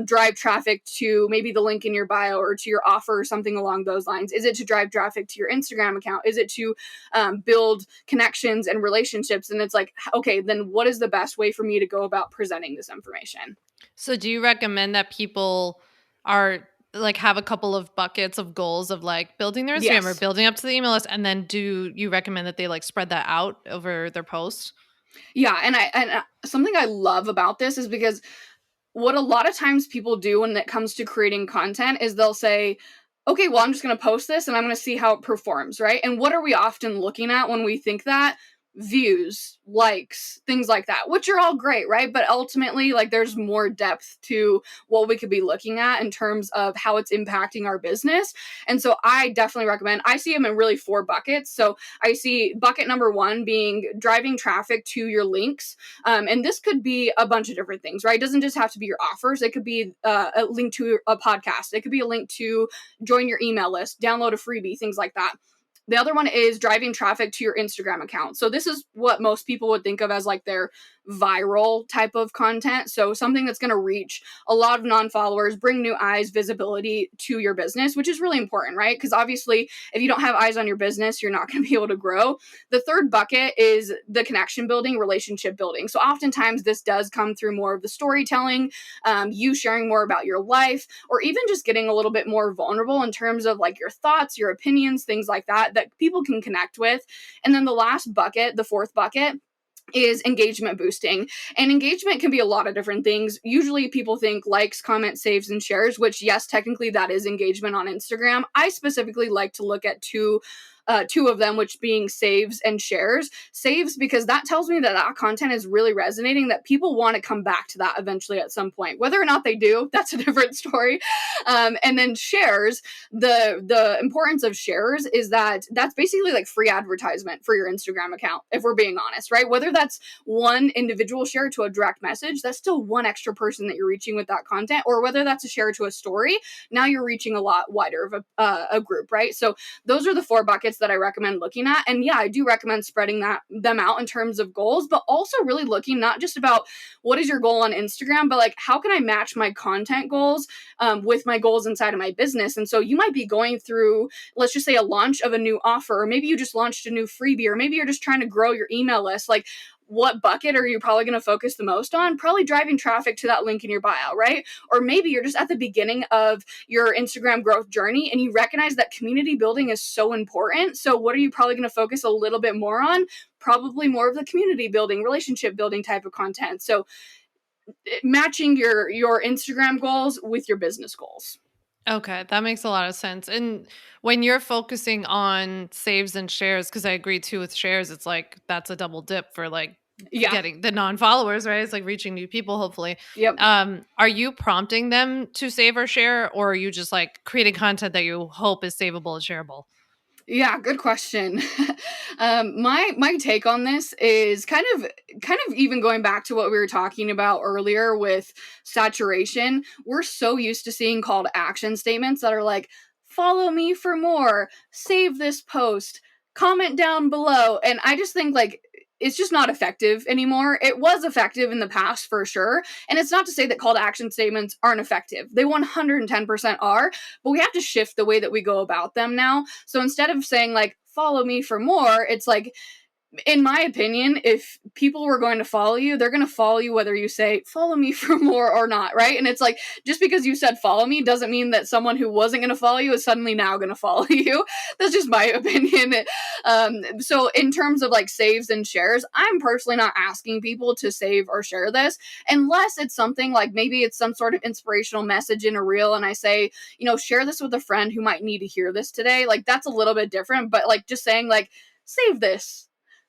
drive traffic to maybe the link in your bio or to your offer or something along those lines? Is it to drive traffic to your Instagram account? Is it to build connections and relationships? And it's like, okay, then what is the best way for me to go about presenting this information? So do you recommend that people are like have a couple of buckets of goals of like building their Instagram or Yes. building up to the email list, and then do you recommend that they like spread that out over their posts? Yeah, and something I love about this is because what a lot of times people do when it comes to creating content is they'll say, okay, well, I'm just going to post this and I'm going to see how it performs, right? And what are we often looking at when we think that? Views, likes, things like that, which are all great, right? But ultimately, like, there's more depth to what we could be looking at in terms of how it's impacting our business. And so I definitely recommend, I see them in really 4 buckets. So I see bucket number 1 being driving traffic to your links. And this could be a bunch of different things, right? It doesn't just have to be your offers. It could be a link to a podcast. It could be a link to join your email list, download a freebie, things like that. The other one is driving traffic to your Instagram account. So this is what most people would think of as like their viral type of content. So something that's going to reach a lot of non-followers, bring new eyes, visibility to your business, which is really important, right? Because obviously, if you don't have eyes on your business, you're not going to be able to grow. The third bucket is the connection building, relationship building. So oftentimes this does come through more of the storytelling, you sharing more about your life, or even just getting a little bit more vulnerable in terms of like your thoughts, your opinions, things like that, that people can connect with. And then the last bucket, the fourth bucket, is engagement boosting. And engagement can be a lot of different things. Usually people think likes, comments, saves, and shares, which yes, technically that is engagement on Instagram. I specifically like to look at two of them, which being saves and shares. Saves, because that tells me that that content is really resonating, that people want to come back to that eventually at some point. Whether or not they do, that's a different story. And then shares, the importance of shares is that that's basically like free advertisement for your Instagram account, if we're being honest, right? Whether that's one individual share to a direct message, that's still one extra person that you're reaching with that content, or whether that's a share to a story, now you're reaching a lot wider of a group, right? So those are the 4 buckets that I recommend looking at. And yeah, I do recommend spreading them out in terms of goals, but also really looking not just about what is your goal on Instagram, but like how can I match my content goals with my goals inside of my business. And so you might be going through, let's just say, a launch of a new offer, or maybe you just launched a new freebie, or maybe you're just trying to grow your email list. Like, what bucket are you probably going to focus the most on? Probably driving traffic to that link in your bio, right? Or maybe you're just at the beginning of your Instagram growth journey and you recognize that community building is so important. So what are you probably going to focus a little bit more on? Probably more of the community building, relationship building type of content. So matching your Instagram goals with your business goals. Okay, that makes a lot of sense. And when you're focusing on saves and shares, because I agree too with shares, it's like that's a double dip for like Yeah. getting the non-followers, right? It's like reaching new people, hopefully. Yep. Are you prompting them to save or share, or are you just like creating content that you hope is savable and shareable? Yeah, good question. My take on this is kind of even going back to what we were talking about earlier with saturation. We're so used to seeing call to action statements that are like, follow me for more, save this post, comment down below. And I just think like it's just not effective anymore. It was effective in the past for sure. And it's not to say that call to action statements aren't effective. They 110% are, but we have to shift the way that we go about them now. So instead of saying like, follow me for more, it's like, in my opinion, if people were going to follow you, they're going to follow you whether you say, follow me for more or not, right? And it's like, just because you said follow me doesn't mean that someone who wasn't going to follow you is suddenly now going to follow you. That's just my opinion. So in terms of like saves and shares, I'm personally not asking people to save or share this unless it's something like maybe it's some sort of inspirational message in a reel and I say, share this with a friend who might need to hear this today. Like that's a little bit different, but like just saying like, save this,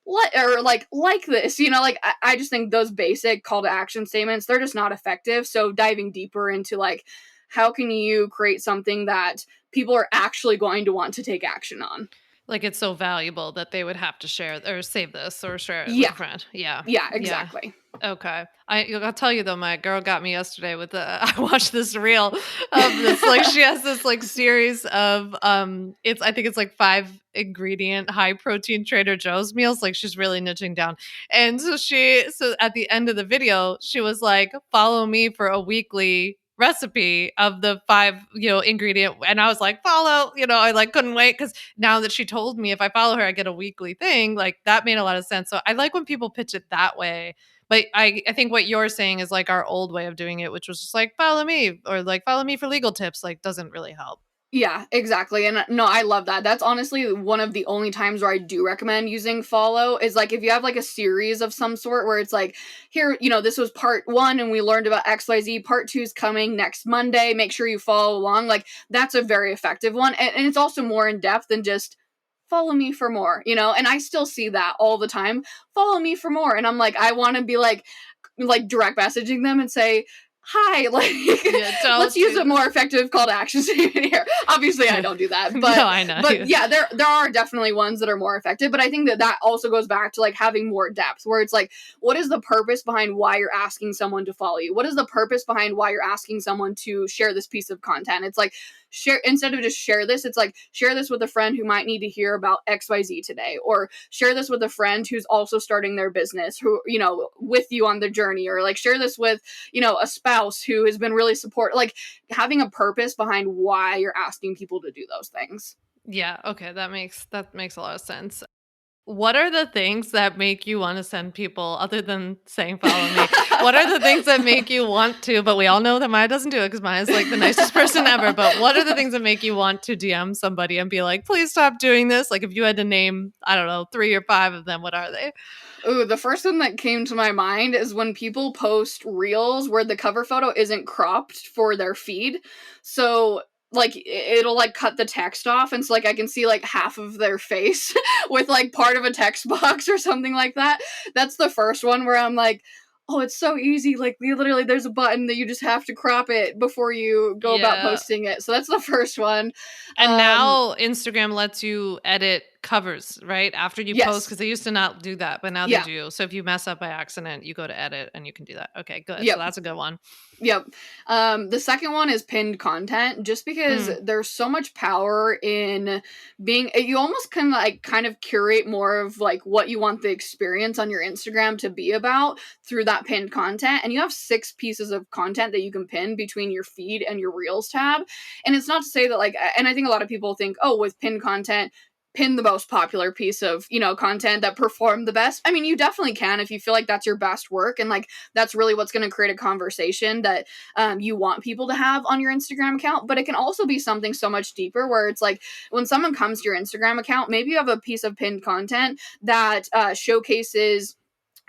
or like this, like I just think those basic call to action statements, they're just not effective. So diving deeper into like, how can you create something that people are actually going to want to take action on? Like it's so valuable that they would have to share or save this or share it with Yeah. a friend. Yeah. Yeah, exactly. Okay. I'll tell you though, my girl got me yesterday with I watched this reel of this, like she has this like series of, I think it's like 5 ingredient high protein Trader Joe's meals. Like she's really niching down. And so at the end of the video, she was like, follow me for a weekly recipe of the 5, ingredient. And I was like, follow, I like couldn't wait. Cause now that she told me if I follow her, I get a weekly thing. Like that made a lot of sense. So I like when people pitch it that way. But I think what you're saying is like our old way of doing it, which was just like, follow me or like follow me for legal tips, like doesn't really help. Yeah, exactly. And no, I love that. That's honestly one of the only times where I do recommend using follow is like if you have like a series of some sort where it's like, here, this was part 1 and we learned about XYZ, part 2 is coming next Monday. Make sure you follow along. Like that's a very effective one. And it's also more in depth than just follow me for more, and I still see that all the time. Follow me for more. And I'm like, I want to be like direct messaging them and say, hi, like let's use a more effective call to action statement here. Obviously I don't do that, but no, I know. But yeah, there are definitely ones that are more effective, but I think that also goes back to like having more depth where it's like, what is the purpose behind why you're asking someone to follow you? What is the purpose behind why you're asking someone to share this piece of content? It's like, share, instead of just share this, it's like share this with a friend who might need to hear about XYZ today, or share this with a friend who's also starting their business, who, with you on the journey, or like share this with, a spouse who has been really supportive. Like having a purpose behind why you're asking people to do those things. Yeah. Okay. That makes a lot of sense. What are the things that make you want to send people, other than saying follow me? What are the things that make you want to, but we all know that Maya doesn't do it because Maya's like the nicest person ever. But what are the things that make you want to DM somebody and be like, please stop doing this? Like if you had to name, I don't know, 3 or 5 of them, what are they? Ooh, the first one that came to my mind is when people post reels where the cover photo isn't cropped for their feed. So like it'll like cut the text off, and so like I can see like half of their face with like part of a text box or something like that. That's the first one where I'm like, oh, it's so easy. Like literally there's a button that you just have to crop it before you go about posting it. So that's the first one. And now Instagram lets you edit covers, right? After you post, because they used to not do that, but now they do. So if you mess up by accident, you go to edit and you can do that. Okay, good. So that's a good one. Yep. The second one is pinned content, just because there's so much power in being, you almost can like kind of curate more of like what you want the experience on your Instagram to be about through that pinned content. And you have 6 pieces of content that you can pin between your feed and your Reels tab. And it's not to say that like, and I think a lot of people think, oh, with pinned content, pin the most popular piece of, you know, content that performed the best. I mean, you definitely can if you feel like that's your best work and like that's really what's going to create a conversation that you want people to have on your Instagram account. But it can also be something so much deeper where it's like when someone comes to your Instagram account, maybe you have a piece of pinned content that showcases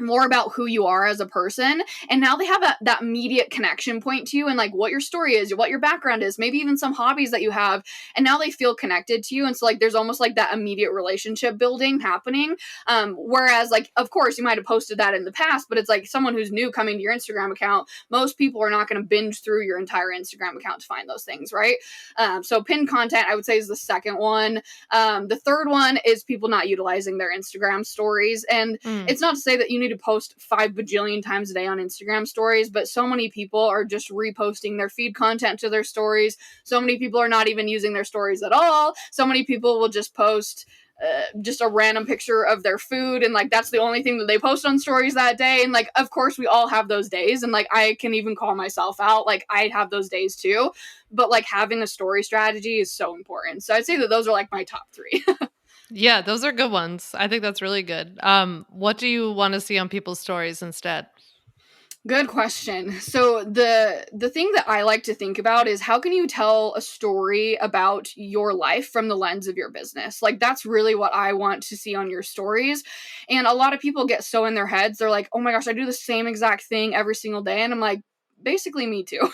more about who you are as a person, and now they have that immediate connection point to you and like what your story is, what your background is, maybe even some hobbies that you have, and now they feel connected to you. And so like there's almost like that immediate relationship building happening, whereas like of course you might have posted that in the past, but it's like someone who's new coming to your Instagram account, most people are not going to binge through your entire Instagram account to find those things, right? So pinned content I would say is the second one. The third one is people not utilizing their Instagram stories, and it's not to say that you need to post 5 bajillion times a day on Instagram stories, but so many people are just reposting their feed content to their stories. So many people are not even using their stories at all. So many people will just post just a random picture of their food, and like that's the only thing that they post on stories that day. And like of course we all have those days, and like I can even call myself out, like I have those days too, but like having a story strategy is so important. So I'd say that those are like my top 3. Yeah, those are good ones. I think that's really good. What do you want to see on people's stories instead? Good question. So the thing that I like to think about is how can you tell a story about your life from the lens of your business? Like that's really what I want to see on your stories. And a lot of people get so in their heads, they're like, "Oh my gosh, I do the same exact thing every single day." And I'm like, basically me too.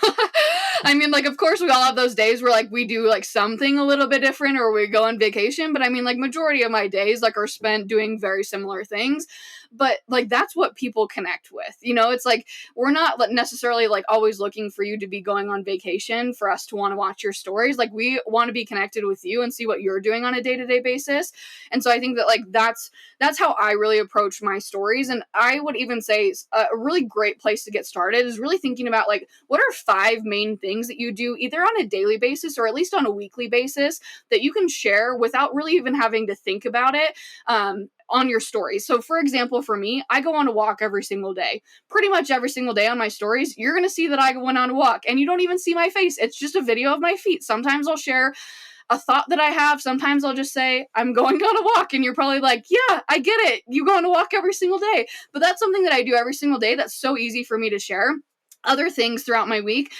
I mean, like, of course we all have those days where like we do like something a little bit different or we go on vacation, but I mean like majority of my days like are spent doing very similar things. But like that's what people connect with. You know, it's like we're not necessarily like always looking for you to be going on vacation for us to want to watch your stories. Like we want to be connected with you and see what you're doing on a day-to-day basis. And so I think that like that's how I really approach my stories. And I would even say a really great place to get started is really thinking about like what are 5 main things that you do either on a daily basis or at least on a weekly basis that you can share without really even having to think about it on your stories. So for example, for me, I go on a walk every single day. Pretty much every single day on my stories, you're going to see that I went on a walk and you don't even see my face. It's just a video of my feet. Sometimes I'll share a thought that I have. Sometimes I'll just say, I'm going on a walk. And you're probably like, yeah, I get it. You go on a walk every single day. But that's something that I do every single day that's so easy for me to share. Other things throughout my week.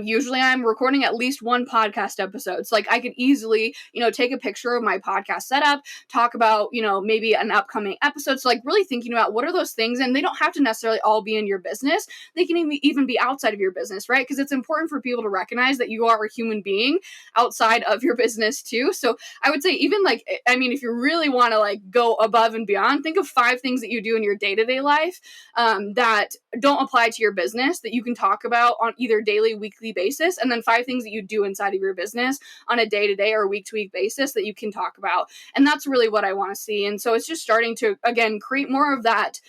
Usually I'm recording at least 1 podcast episode. So like I could easily, take a picture of my podcast setup, talk about, maybe an upcoming episode. So like really thinking about what are those things, and they don't have to necessarily all be in your business. They can even be outside of your business, right? Because it's important for people to recognize that you are a human being outside of your business too. So I would say even like, I mean, if you really want to like go above and beyond, think of 5 things that you do in your day-to-day life that don't apply to your business that you can talk about on either daily, weekly basis, and then 5 things that you do inside of your business on a day-to-day or week-to-week basis that you can talk about. And that's really what I want to see. And so it's just starting to, again, create more of that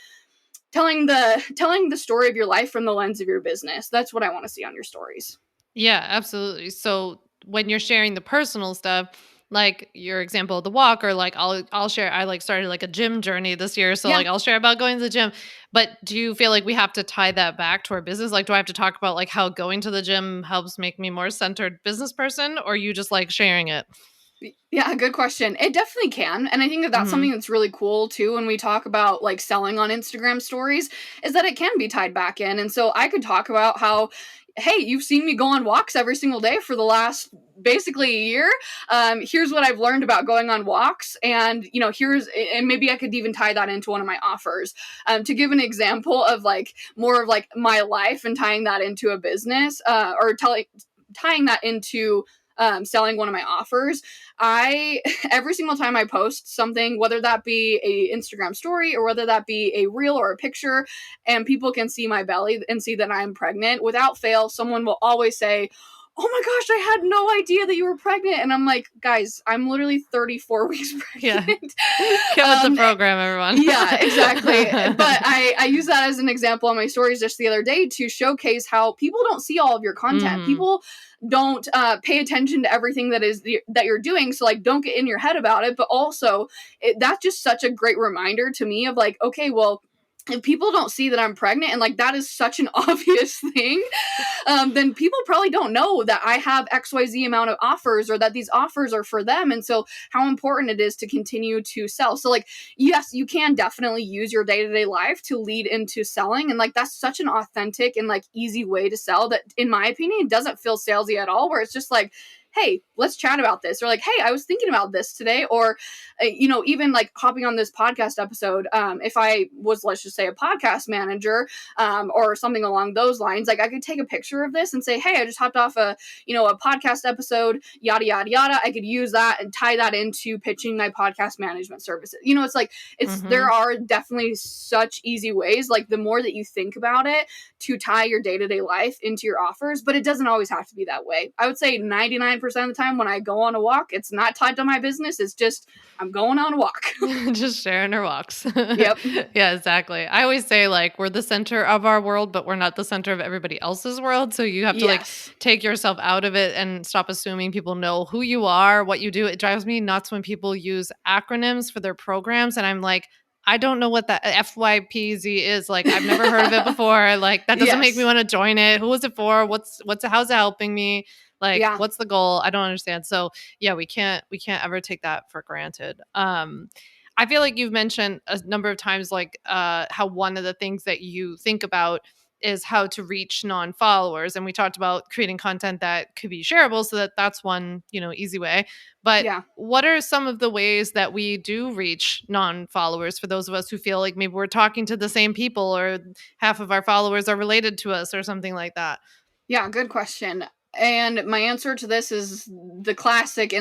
telling the story of your life from the lens of your business. That's what I want to see on your stories. Yeah, absolutely. So when you're sharing the personal stuff, like your example of the walk, or like I'll share, I like started like a gym journey this year. So like I'll share about going to the gym. But do you feel like we have to tie that back to our business? Like, do I have to talk about like how going to the gym helps make me more centered business person, or you just like sharing it? Yeah, good question. It definitely can. And I think that that's Mm-hmm. something that's really cool too when we talk about like selling on Instagram stories is that it can be tied back in. And so I could talk about how, hey, you've seen me go on walks every single day for the last basically a year. Here's what I've learned about going on walks. And, and maybe I could even tie that into one of my offers. To give an example of like more of like my life and tying that into a business tying that into selling one of my offers. I every single time I post something, whether that be a Instagram story or whether that be a reel or a picture, and people can see my belly and see that I'm pregnant, without fail, someone will always say, "Oh my gosh, I had no idea that you were pregnant." And I'm like, guys, I'm literally 34 weeks Yeah. pregnant. Get with the program, everyone. Yeah, exactly. But I use that as an example on my stories just the other day to showcase how people don't see all of your content. People don't pay attention to everything that you're doing. So like, don't get in your head about it. But also, that's just such a great reminder to me of like, okay, well, if people don't see that I'm pregnant and like that is such an obvious thing, then people probably don't know that I have XYZ amount of offers or that these offers are for them. And so how important it is to continue to sell. So like, yes, you can definitely use your day-to-day life to lead into selling. And like, that's such an authentic and like easy way to sell that, in my opinion, doesn't feel salesy at all, where it's just like, hey, let's chat about this. Or like, hey, I was thinking about this today. Or, even like hopping on this podcast episode, if I was, let's just say, a podcast manager or something along those lines, like I could take a picture of this and say, hey, I just hopped off a podcast episode, yada, yada, yada. I could use that and tie that into pitching my podcast management services. It's like, there are definitely such easy ways, like the more that you think about it, to tie your day-to-day life into your offers, but it doesn't always have to be that way. I would say 99% of the time when I go on a walk, it's not tied to my business. It's just, I'm going on a walk. Just sharing our walks. Yep. Yeah, exactly. I always say like we're the center of our world, but we're not the center of everybody else's world. So you have to like take yourself out of it and stop assuming people know who you are, what you do. It drives me nuts when people use acronyms for their programs. And I'm like, I don't know what that FYPZ is. Like, I've never heard of it before. Like, that doesn't make me want to join it. Who is it for? How's it helping me? Like, what's the goal? I don't understand. So yeah, we can't ever take that for granted. I feel like you've mentioned a number of times, like, how one of the things that you think about is how to reach non-followers. And we talked about creating content that could be shareable. So that's one, easy way. But what are some of the ways that we do reach non-followers for those of us who feel like maybe we're talking to the same people or half of our followers are related to us or something like that? Yeah, good question. And my answer to this is the classic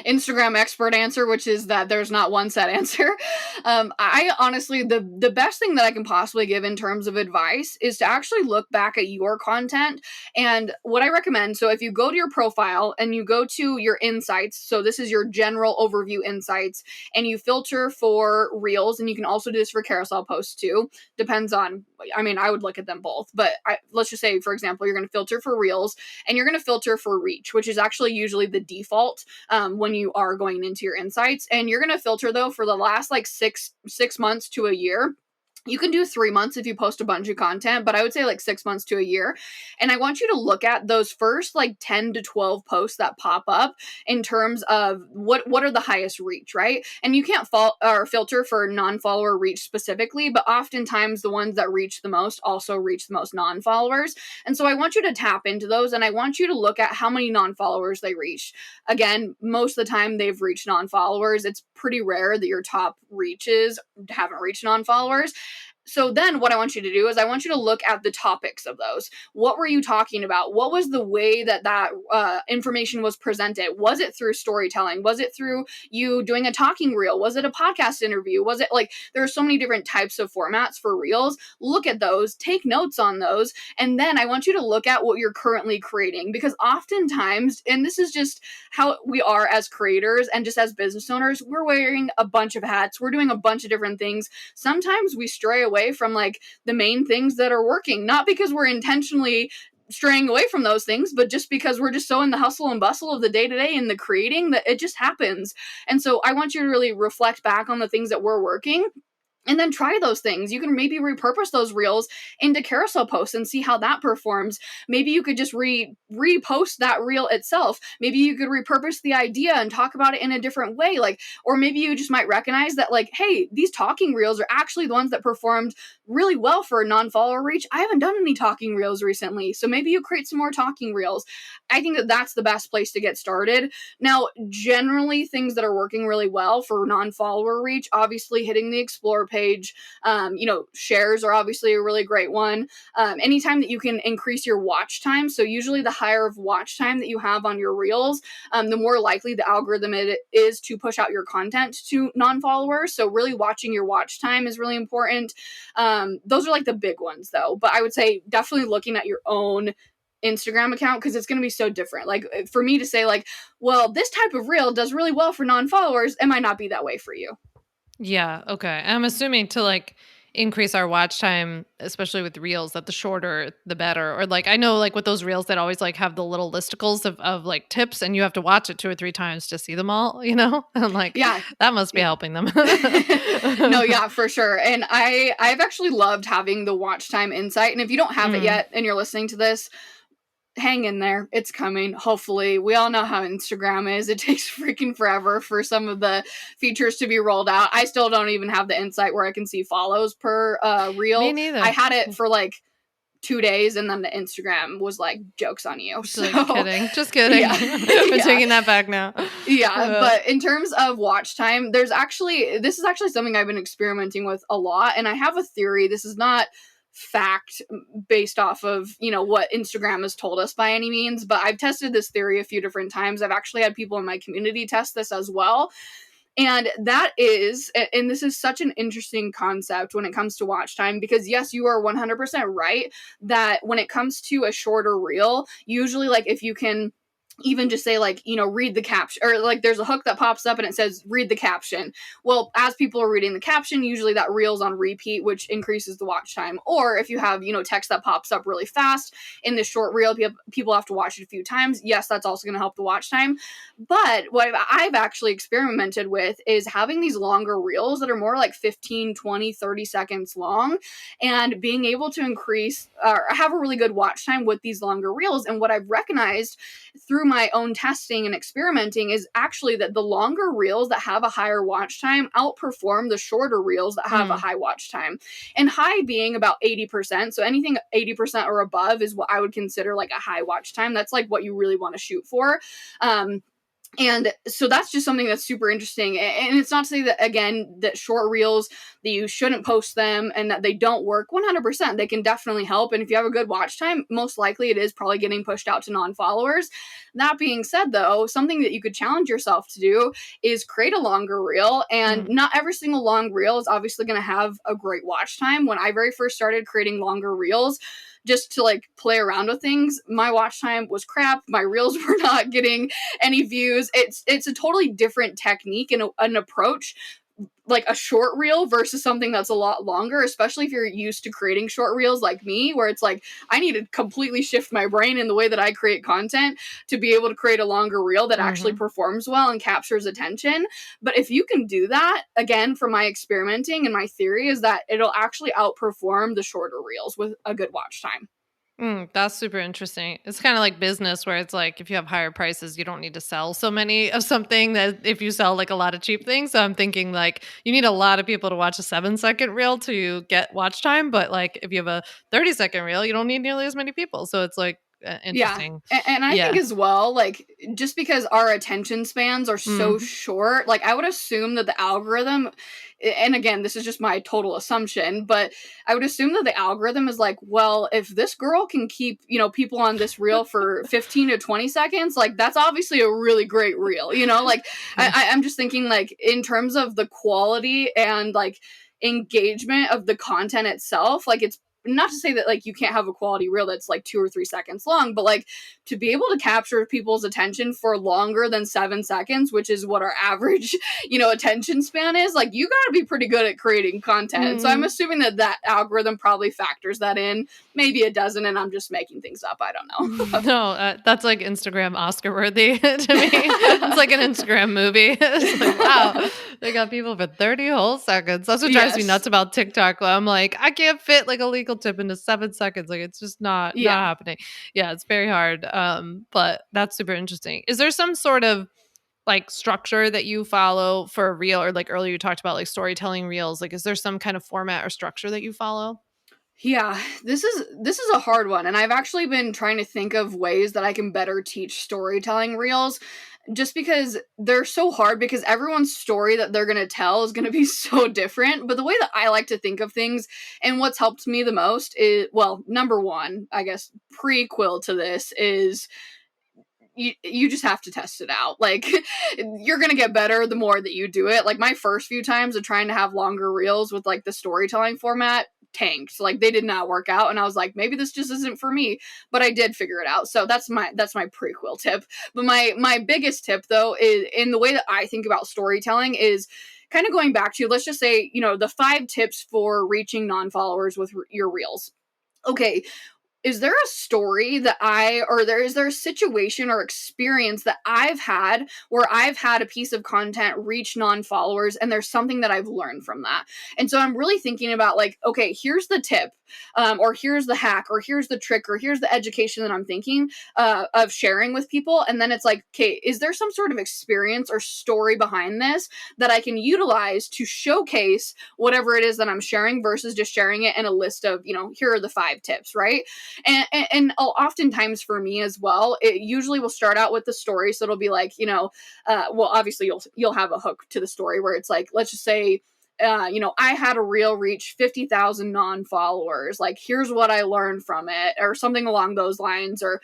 Instagram expert answer, which is that there's not one set answer. I honestly, the best thing that I can possibly give in terms of advice is to actually look back at your content. And what I recommend, so if you go to your profile and you go to your insights, so this is your general overview insights, and you filter for reels, and you can also do this for carousel posts too. Depends on, I would look at them both, but let's just say, for example, you're going to filter for reels, and you're going to filter for reach, which is actually usually the default when you are going into your insights. And you're going to filter, though, for the last like six months to a year. You can do 3 months if you post a bunch of content, but I would say like 6 months to a year. And I want you to look at those first like 10 to 12 posts that pop up in terms of what are the highest reach, right? And you can't filter for non-follower reach specifically, but oftentimes the ones that reach the most also reach the most non-followers. And so I want you to tap into those, and I want you to look at how many non-followers they reach. Again, most of the time they've reached non-followers. It's pretty rare that your top reaches haven't reached non-followers. So then what I want you to do is I want you to look at the topics of those. What were you talking about? What was the way that information was presented? Was it through storytelling? Was it through you doing a talking reel? Was it a podcast interview? Was it like, there are so many different types of formats for reels. Look at those, take notes on those. And then I want you to look at what you're currently creating, because oftentimes, and this is just how we are as creators and just as business owners, we're wearing a bunch of hats. We're doing a bunch of different things. Sometimes we stray away from like the main things that are working, not because we're intentionally straying away from those things, but just because we're just so in the hustle and bustle of the day-to-day and the creating that it just happens. And so I want you to really reflect back on the things that were working and then try those things. You can maybe repurpose those reels into carousel posts and see how that performs. Maybe you could just repost that reel itself. Maybe you could repurpose the idea and talk about it in a different way. Like, or maybe you just might recognize that, like, hey, these talking reels are actually the ones that performed really well for a non-follower reach. I haven't done any talking reels recently, so maybe you create some more talking reels. I think that that's the best place to get started. Now, generally, things that are working really well for non-follower reach, obviously hitting the explore page, shares are obviously a really great one. Anytime that you can increase your watch time, so usually the higher of watch time that you have on your reels, the more likely the algorithm it is to push out your content to non-followers. So really watching your watch time is really important. Those are like the big ones though, but I would say definitely looking at your own Instagram account, because it's going to be so different. Like, for me to say like, well, this type of reel does really well for non-followers, it might not be that way for you. Yeah. Okay. I'm assuming to like increase our watch time, especially with reels, that the shorter the better. Or like, I know like with those reels that always like have the little listicles of like tips, and you have to watch it 2 or 3 times to see them all, And like, yeah, that must be helping them. No, yeah, for sure. And I've actually loved having the watch time insight. And if you don't have it yet and you're listening to this, hang in there. It's coming. Hopefully. We all know how Instagram is. It takes freaking forever for some of the features to be rolled out. I still don't even have the insight where I can see follows per reel. Me neither. I had it for like 2 days, and then the Instagram was like, joke's on you. So, just kidding. Yeah. I'm taking that back now. Yeah, but in terms of watch time, this is actually something I've been experimenting with a lot, and I have a theory. This is not fact based off of what Instagram has told us by any means, but I've tested this theory a few different times. I've actually had people in my community test this as well. And that is, and this is such an interesting concept when it comes to watch time, because yes, you are 100% right that when it comes to a shorter reel, usually like if you can even just say like, read the caption, or like there's a hook that pops up and it says read the caption. Well, as people are reading the caption, usually that reel's on repeat, which increases the watch time. Or if you have, text that pops up really fast in this short reel, people have to watch it a few times. Yes, that's also going to help the watch time. But what I've actually experimented with is having these longer reels that are more like 15, 20, 30 seconds long, and being able to increase or have a really good watch time with these longer reels. And what I've recognized through my own testing and experimenting is actually that the longer reels that have a higher watch time outperform the shorter reels that have a high watch time. And high being about 80%. So anything 80% or above is what I would consider like a high watch time. That's like what you really want to shoot for. And so that's just something that's super interesting. And it's not to say that, again, that short reels, that you shouldn't post them and that they don't work. 100%. They can definitely help. And if you have a good watch time, most likely it is probably getting pushed out to non-followers. That being said, though, something that you could challenge yourself to do is create a longer reel. And not every single long reel is obviously going to have a great watch time. When I very first started creating longer reels, just to like play around with things, my watch time was crap. My reels were not getting any views. It's a totally different technique and an approach, like a short reel versus something that's a lot longer, especially if you're used to creating short reels like me, where it's like, I need to completely shift my brain in the way that I create content to be able to create a longer reel that actually performs well and captures attention. But if you can do that, again, from my experimenting, and my theory is that it'll actually outperform the shorter reels with a good watch time. That's super interesting. It's kind of like business, where it's like if you have higher prices, you don't need to sell so many of something that if you sell like a lot of cheap things. So I'm thinking like you need a lot of people to watch a 7-second reel to get watch time. But like if you have a 30-second reel, you don't need nearly as many people. So it's like interesting. Yeah. And I think as well, like, just because our attention spans are so short, like I would assume that the algorithm, and again, this is just my total assumption, but I would assume that the algorithm is like, well, if this girl can keep, people on this reel for 15 to 20 seconds, like that's obviously a really great reel, like I'm just thinking like in terms of the quality and like engagement of the content itself, like not to say that like you can't have a quality reel that's like 2 or 3 seconds long, but like to be able to capture people's attention for longer than 7 seconds, which is what our average, attention span is, like you got to be pretty good at creating content. And so I'm assuming that algorithm probably factors that in. Maybe it doesn't, and I'm just making things up. I don't know. No, that's like Instagram Oscar worthy to me. It's like an Instagram movie. It's like, wow, they got people for 30 whole seconds. That's what drives me nuts about TikTok. I'm like, I can't fit like a legal tip into 7 seconds. Like it's just not happening. Yeah, it's very hard. But that's super interesting. Is there some sort of like structure that you follow for a reel, or like earlier you talked about like storytelling reels? Like, is there some kind of format or structure that you follow? Yeah, this is a hard one, and I've actually been trying to think of ways that I can better teach storytelling reels, just because they're so hard, because everyone's story that they're going to tell is going to be so different. But the way that I like to think of things, and what's helped me the most is, well, number one, I guess prequel to this is you just have to test it out. Like you're going to get better the more that you do it. Like my first few times of trying to have longer reels with like the storytelling format tanked. Like they did not work out, and I was like, maybe this just isn't for me, but I did figure it out. So that's my prequel tip. But my biggest tip though is, in the way that I think about storytelling, is kind of going back to, let's just say, the 5 tips for reaching non-followers with your reels. Okay, is there a story that is there a situation or experience that I've had where I've had a piece of content reach non-followers, and there's something that I've learned from that? And so I'm really thinking about like, okay, here's the tip, or here's the hack, or here's the trick, or here's the education that I'm thinking of sharing with people. And then it's like, okay, is there some sort of experience or story behind this that I can utilize to showcase whatever it is that I'm sharing, versus just sharing it in a list of, here are the 5 tips, right? And oftentimes for me as well, it usually will start out with the story. So it'll be like, well, obviously you'll have a hook to the story where it's like, let's just say, I had a reel reach 50,000 non-followers. Like, here's what I learned from it, or something along those lines, or,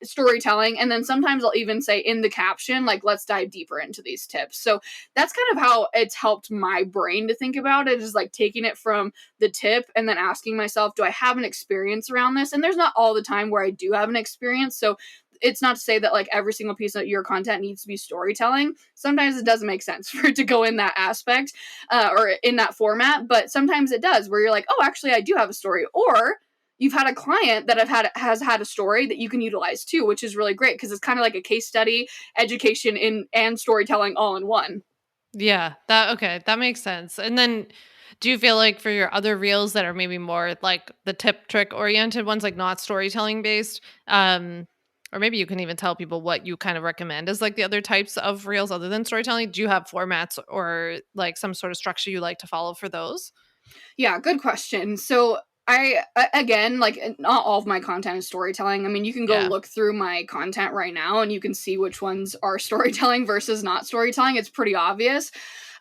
storytelling. And then sometimes I'll even say in the caption, like, let's dive deeper into these tips. So that's kind of how it's helped my brain to think about it, is like taking it from the tip and then asking myself, do I have an experience around this? And there's not all the time where I do have an experience. So it's not to say that like every single piece of your content needs to be storytelling. Sometimes it doesn't make sense for it to go in that aspect, or in that format, but sometimes it does, where you're like, oh, actually I do have a story, or you've had a client that has had a story that you can utilize too, which is really great, because it's kind of like a case study, education and storytelling all in one. Yeah, that makes sense. And then do you feel like for your other reels that are maybe more like the tip trick oriented ones, like not storytelling based, or maybe you can even tell people what you kind of recommend as like the other types of reels other than storytelling? Do you have formats or like some sort of structure you like to follow for those? Yeah, good question. So again, like not all of my content is storytelling. I mean, you can go Yeah. look through my content right now and you can see which ones are storytelling versus not storytelling. It's pretty obvious.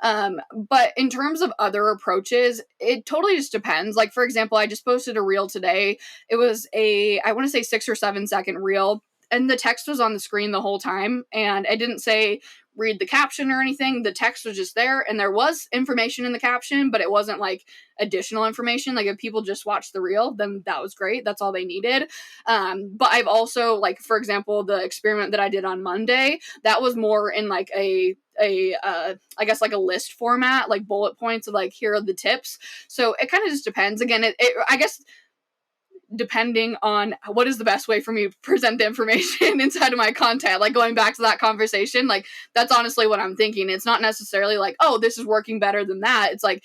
But in terms of other approaches, it totally just depends. Like, for example, I just posted a reel today. It was I want to say 6 or 7 second reel, and the text was on the screen the whole time, and I didn't say read the caption or anything. The text was just there, and there was information in the caption, but it wasn't like additional information. Like, if people just watched the reel, then that was great. That's all they needed. But I've also, like, for example, the experiment that I did on Monday, that was more in like I guess like a list format, like bullet points of like, here are the tips. So it kind of just depends. Again, I guess depending on what is the best way for me to present the information inside of my content, like going back to that conversation, like that's honestly what I'm thinking. It's not necessarily like, oh, this is working better than that. It's like,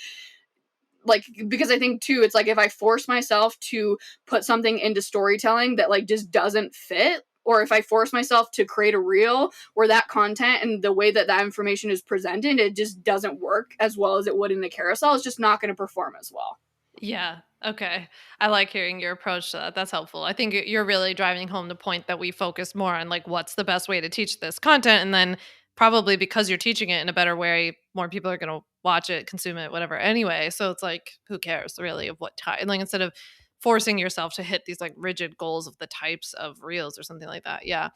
because I think too, it's like if I force myself to put something into storytelling that like just doesn't fit, or if I force myself to create a reel where that content and the way that that information is presented, it just doesn't work as well as it would in a carousel, it's just not going to perform as well. Yeah. Okay. I like hearing your approach to that. That's helpful. I think you're really driving home the point that we focus more on like what's the best way to teach this content, and then probably because you're teaching it in a better way, more people are going to watch it, consume it, whatever anyway. So it's like who cares really of what type, like instead of forcing yourself to hit these like rigid goals of the types of reels or something like that. Yeah.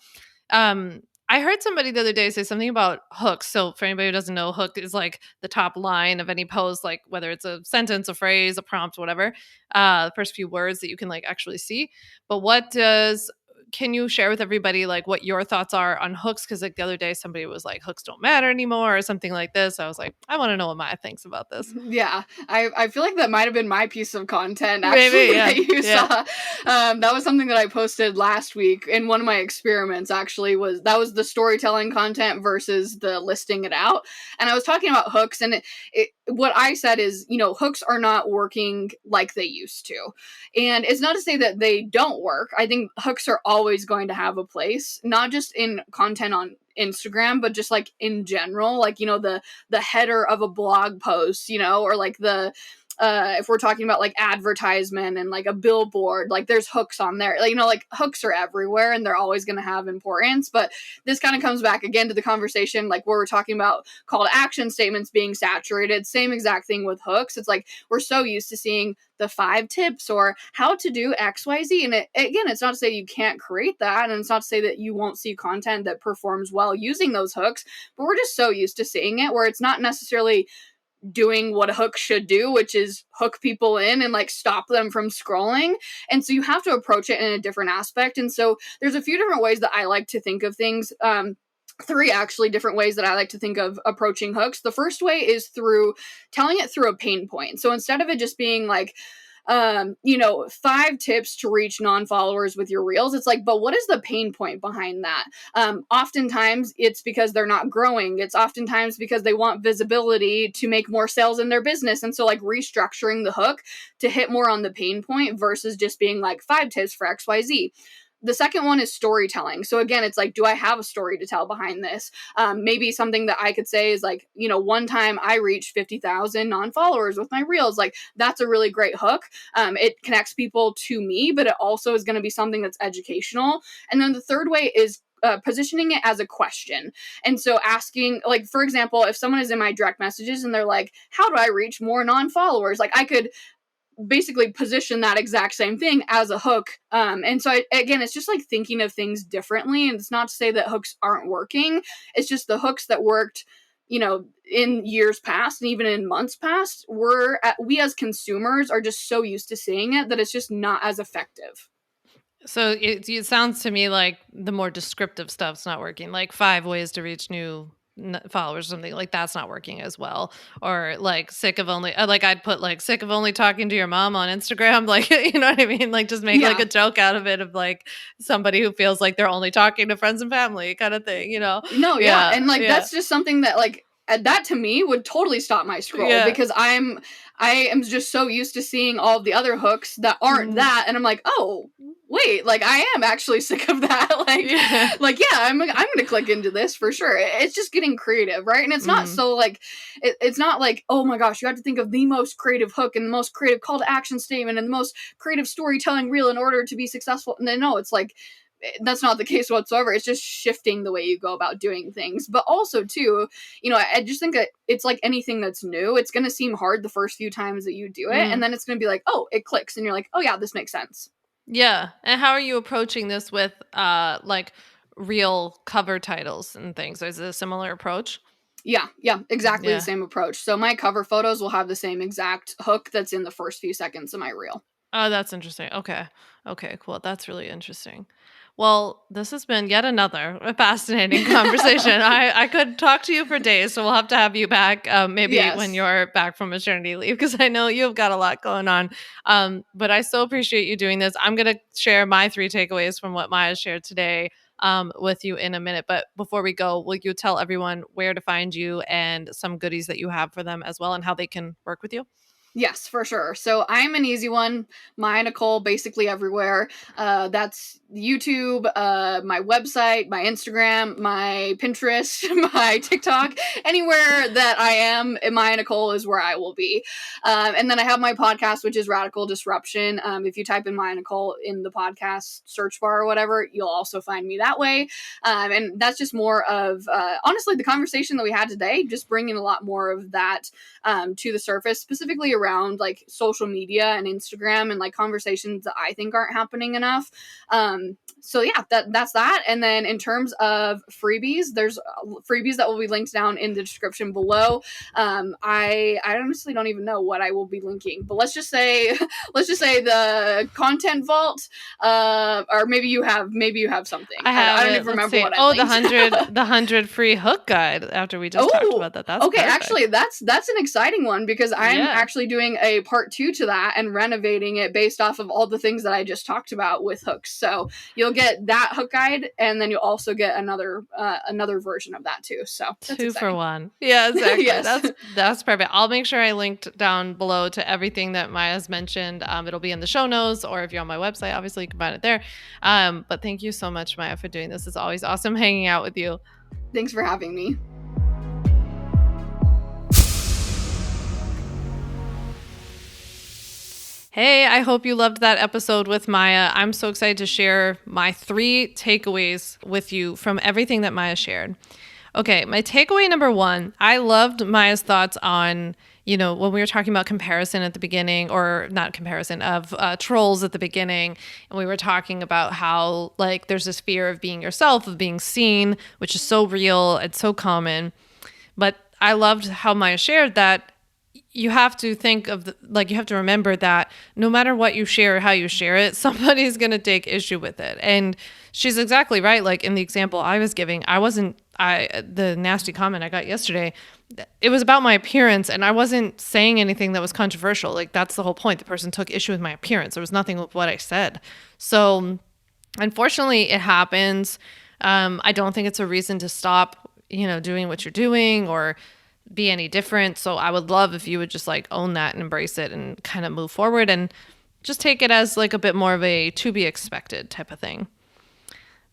I heard somebody the other day say something about hooks. So for anybody who doesn't know, hook is like the top line of any post, like whether it's a sentence, a phrase, a prompt, whatever. The first few words that you can like actually see. But can you share with everybody like what your thoughts are on hooks? Because like the other day somebody was like hooks don't matter anymore or something like this. I was like, I want to know what Maya thinks about this. Yeah, I feel like that might have been my piece of content actually. Maybe, yeah. That you Yeah. saw. That was something that I posted last week in one of my experiments. Actually, was the storytelling content versus the listing it out, and I was talking about hooks, and what I said is, hooks are not working like they used to, and it's not to say that they don't work. I think hooks are always going to have a place, not just in content on Instagram, but just like in general, like, the header of a blog post, or like if we're talking about like advertisement and like a billboard, like there's hooks on there, like, like hooks are everywhere and they're always going to have importance. But this kind of comes back again to the conversation, like where we're talking about call to action statements being saturated, same exact thing with hooks. It's like, we're so used to seeing the 5 tips or how to do XYZ. And again, it's not to say you can't create that. And it's not to say that you won't see content that performs well using those hooks, but we're just so used to seeing it where it's not necessarily doing what a hook should do, which is hook people in and like stop them from scrolling. And so you have to approach it in a different aspect. And so there's a few different ways that I like to think of things. 3 actually different ways that I like to think of approaching hooks. The first way is through telling it through a pain point. So instead of it just being like, 5 tips to reach non-followers with your reels, it's like, but what is the pain point behind that? Oftentimes it's because they're not growing. It's oftentimes because they want visibility to make more sales in their business. And so like restructuring the hook to hit more on the pain point versus just being like 5 tips for XYZ. The second one is storytelling. So again, it's like, do I have a story to tell behind this? Maybe something that I could say is like, one time I reached 50,000 non-followers with my reels. Like, that's a really great hook. It connects people to me, but it also is going to be something that's educational. And then the third way is positioning it as a question. And so asking, like, for example, if someone is in my direct messages and they're like, how do I reach more non-followers? Like, I could basically position that exact same thing as a hook. And so again, it's just like thinking of things differently. And it's not to say that hooks aren't working. It's just the hooks that worked, in years past and even in months past, we as consumers are just so used to seeing it that it's just not as effective. So it sounds to me like the more descriptive stuff's not working, like 5 ways to reach new followers or something like that's not working as well, or like sick of only like I'd put like sick of only talking to your mom on Instagram, like you know what I mean, like just make like a joke out of it of like somebody who feels like they're only talking to friends and family kind of thing, No, yeah. And like that's just something that like that to me would totally stop my scroll because I am just so used to seeing all of the other hooks that aren't that, and I'm like, oh wait, like I am actually sick of that. I'm gonna click into this for sure. It's just getting creative, right? And it's not so like it's not like, oh my gosh, you have to think of the most creative hook and the most creative call to action statement and the most creative storytelling reel in order to be successful. No, it's like that's not the case whatsoever. It's just shifting the way you go about doing things. But also too, I just think that it's like anything that's new. It's going to seem hard the first few times that you do it. And then it's going to be like, oh, it clicks. And you're like, oh yeah, this makes sense. Yeah. And how are you approaching this with like real cover titles and things? Is it a similar approach? Yeah, exactly the same approach. So my cover photos will have the same exact hook that's in the first few seconds of my reel. Oh, that's interesting. Okay, cool. That's really interesting. Well, this has been yet another fascinating conversation. I could talk to you for days, so we'll have to have you back maybe when you're back from maternity leave, because I know you've got a lot going on. But I so appreciate you doing this. I'm going to share my 3 takeaways from what Maya shared today with you in a minute. But before we go, will you tell everyone where to find you and some goodies that you have for them as well and how they can work with you? Yes, for sure. So I'm an easy one. Maya Nichol, basically everywhere. That's YouTube, my website, my Instagram, my Pinterest, my TikTok, anywhere that I am, Maya Nichol is where I will be. And then I have my podcast, which is Radical Disruption. If you type in Maya Nichol in the podcast search bar or whatever, you'll also find me that way. And that's just more of, honestly, the conversation that we had today, just bringing a lot more of that to the surface, specifically around around like social media and Instagram and like conversations that I think aren't happening enough. So yeah, that's that. And then in terms of freebies, there's freebies that will be linked down in the description below. I honestly don't even know what I will be linking, but let's just say the content vault, or maybe you have something. I don't even remember what I linked. the 100 free hook guide after we just talked about that. That's okay. perfect. Actually, that's an exciting one because I'm actually doing a part 2 to that and renovating it based off of all the things that I just talked about with hooks. So you'll get that hook guide, and then you'll also get another version of that too. So that's 2 exciting. for 1. Yeah, exactly. Yes. That's perfect. I'll make sure I linked down below to everything that Maya's mentioned. It'll be in the show notes, or if you're on my website, obviously you can find it there. But thank you so much, Maya, for doing this. It's always awesome hanging out with you. Thanks for having me. Hey, I hope you loved that episode with Maya. I'm so excited to share my 3 takeaways with you from everything that Maya shared. Okay, my takeaway number 1, I loved Maya's thoughts on, when we were talking about comparison at the beginning, or not comparison, of trolls at the beginning, and we were talking about how like there's this fear of being yourself, of being seen, which is so real, it's so common. But I loved how Maya shared that you have to think of you have to remember that no matter what you share or how you share it, somebody's going to take issue with it. And she's exactly right. Like in the example I was giving, the nasty comment I got yesterday, it was about my appearance, and I wasn't saying anything that was controversial. Like that's the whole point. The person took issue with my appearance. There was nothing with what I said. So unfortunately it happens. I don't think it's a reason to stop, doing what you're doing or be any different. So I would love if you would just like own that and embrace it and kind of move forward and just take it as like a bit more of a to be expected type of thing.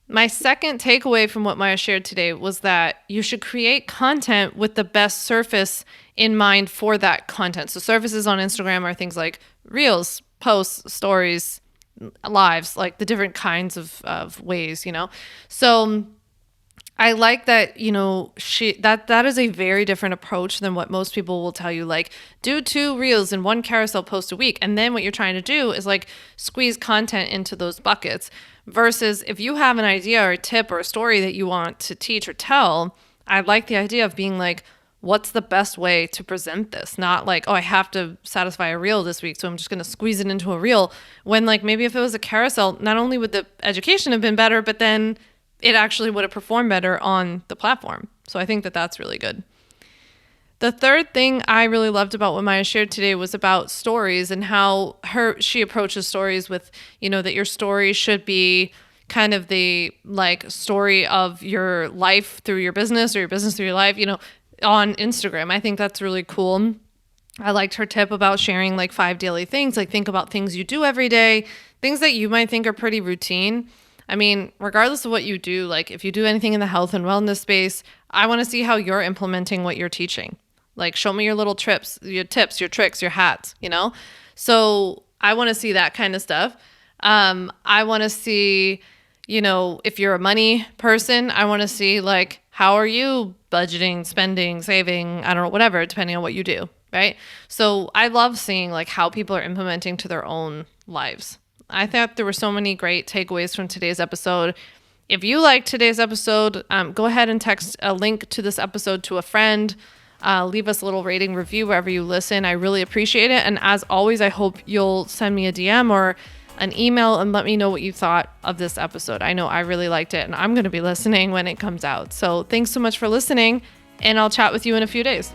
My second takeaway from what Maya shared today was that you should create content with the best surface in mind for that content. So surfaces on Instagram are things like reels, posts, stories, lives, like the different kinds of ways, So I like that, that is a very different approach than what most people will tell you, like do 2 reels and 1 carousel post a week. And then what you're trying to do is like squeeze content into those buckets, versus if you have an idea or a tip or a story that you want to teach or tell, I like the idea of being like, what's the best way to present this? Not like, I have to satisfy a reel this week, so I'm just going to squeeze it into a reel. When like maybe if it was a carousel, not only would the education have been better, but then it actually would have performed better on the platform. So I think that that's really good. The third thing I really loved about what Maya shared today was about stories and how she approaches stories with, that your story should be kind of the like story of your life through your business, or your business through your life, on Instagram. I think that's really cool. I liked her tip about sharing like 5 daily things, like think about things you do every day, things that you might think are pretty routine. I mean, regardless of what you do, like if you do anything in the health and wellness space, I want to see how you're implementing what you're teaching. Like show me your little tips, your tricks, your hacks, So I want to see that kind of stuff. I want to see, if you're a money person, I want to see like, how are you budgeting, spending, saving, I don't know, whatever, depending on what you do, right? So I love seeing like how people are implementing to their own lives. I thought there were so many great takeaways from today's episode. If you liked today's episode, go ahead and text a link to this episode to a friend. Leave us a little rating review wherever you listen. I really appreciate it. And as always, I hope you'll send me a DM or an email and let me know what you thought of this episode. I know I really liked it, and I'm going to be listening when it comes out. So thanks so much for listening, and I'll chat with you in a few days.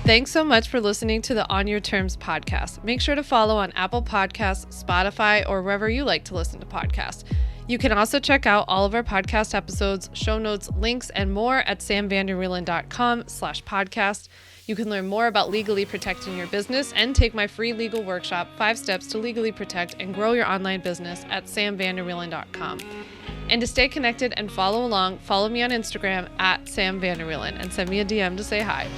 Thanks so much for listening to the On Your Terms podcast. Make sure to follow on Apple Podcasts, Spotify, or wherever you like to listen to podcasts. You can also check out all of our podcast episodes, show notes, links, and more at samvanderwielen.com/podcast. You can learn more about legally protecting your business and take my free legal workshop, 5 Steps to Legally Protect and Grow Your Online Business at samvanderwielen.com. And to stay connected and follow along, follow me on Instagram at samvanderwielen and send me a DM to say hi.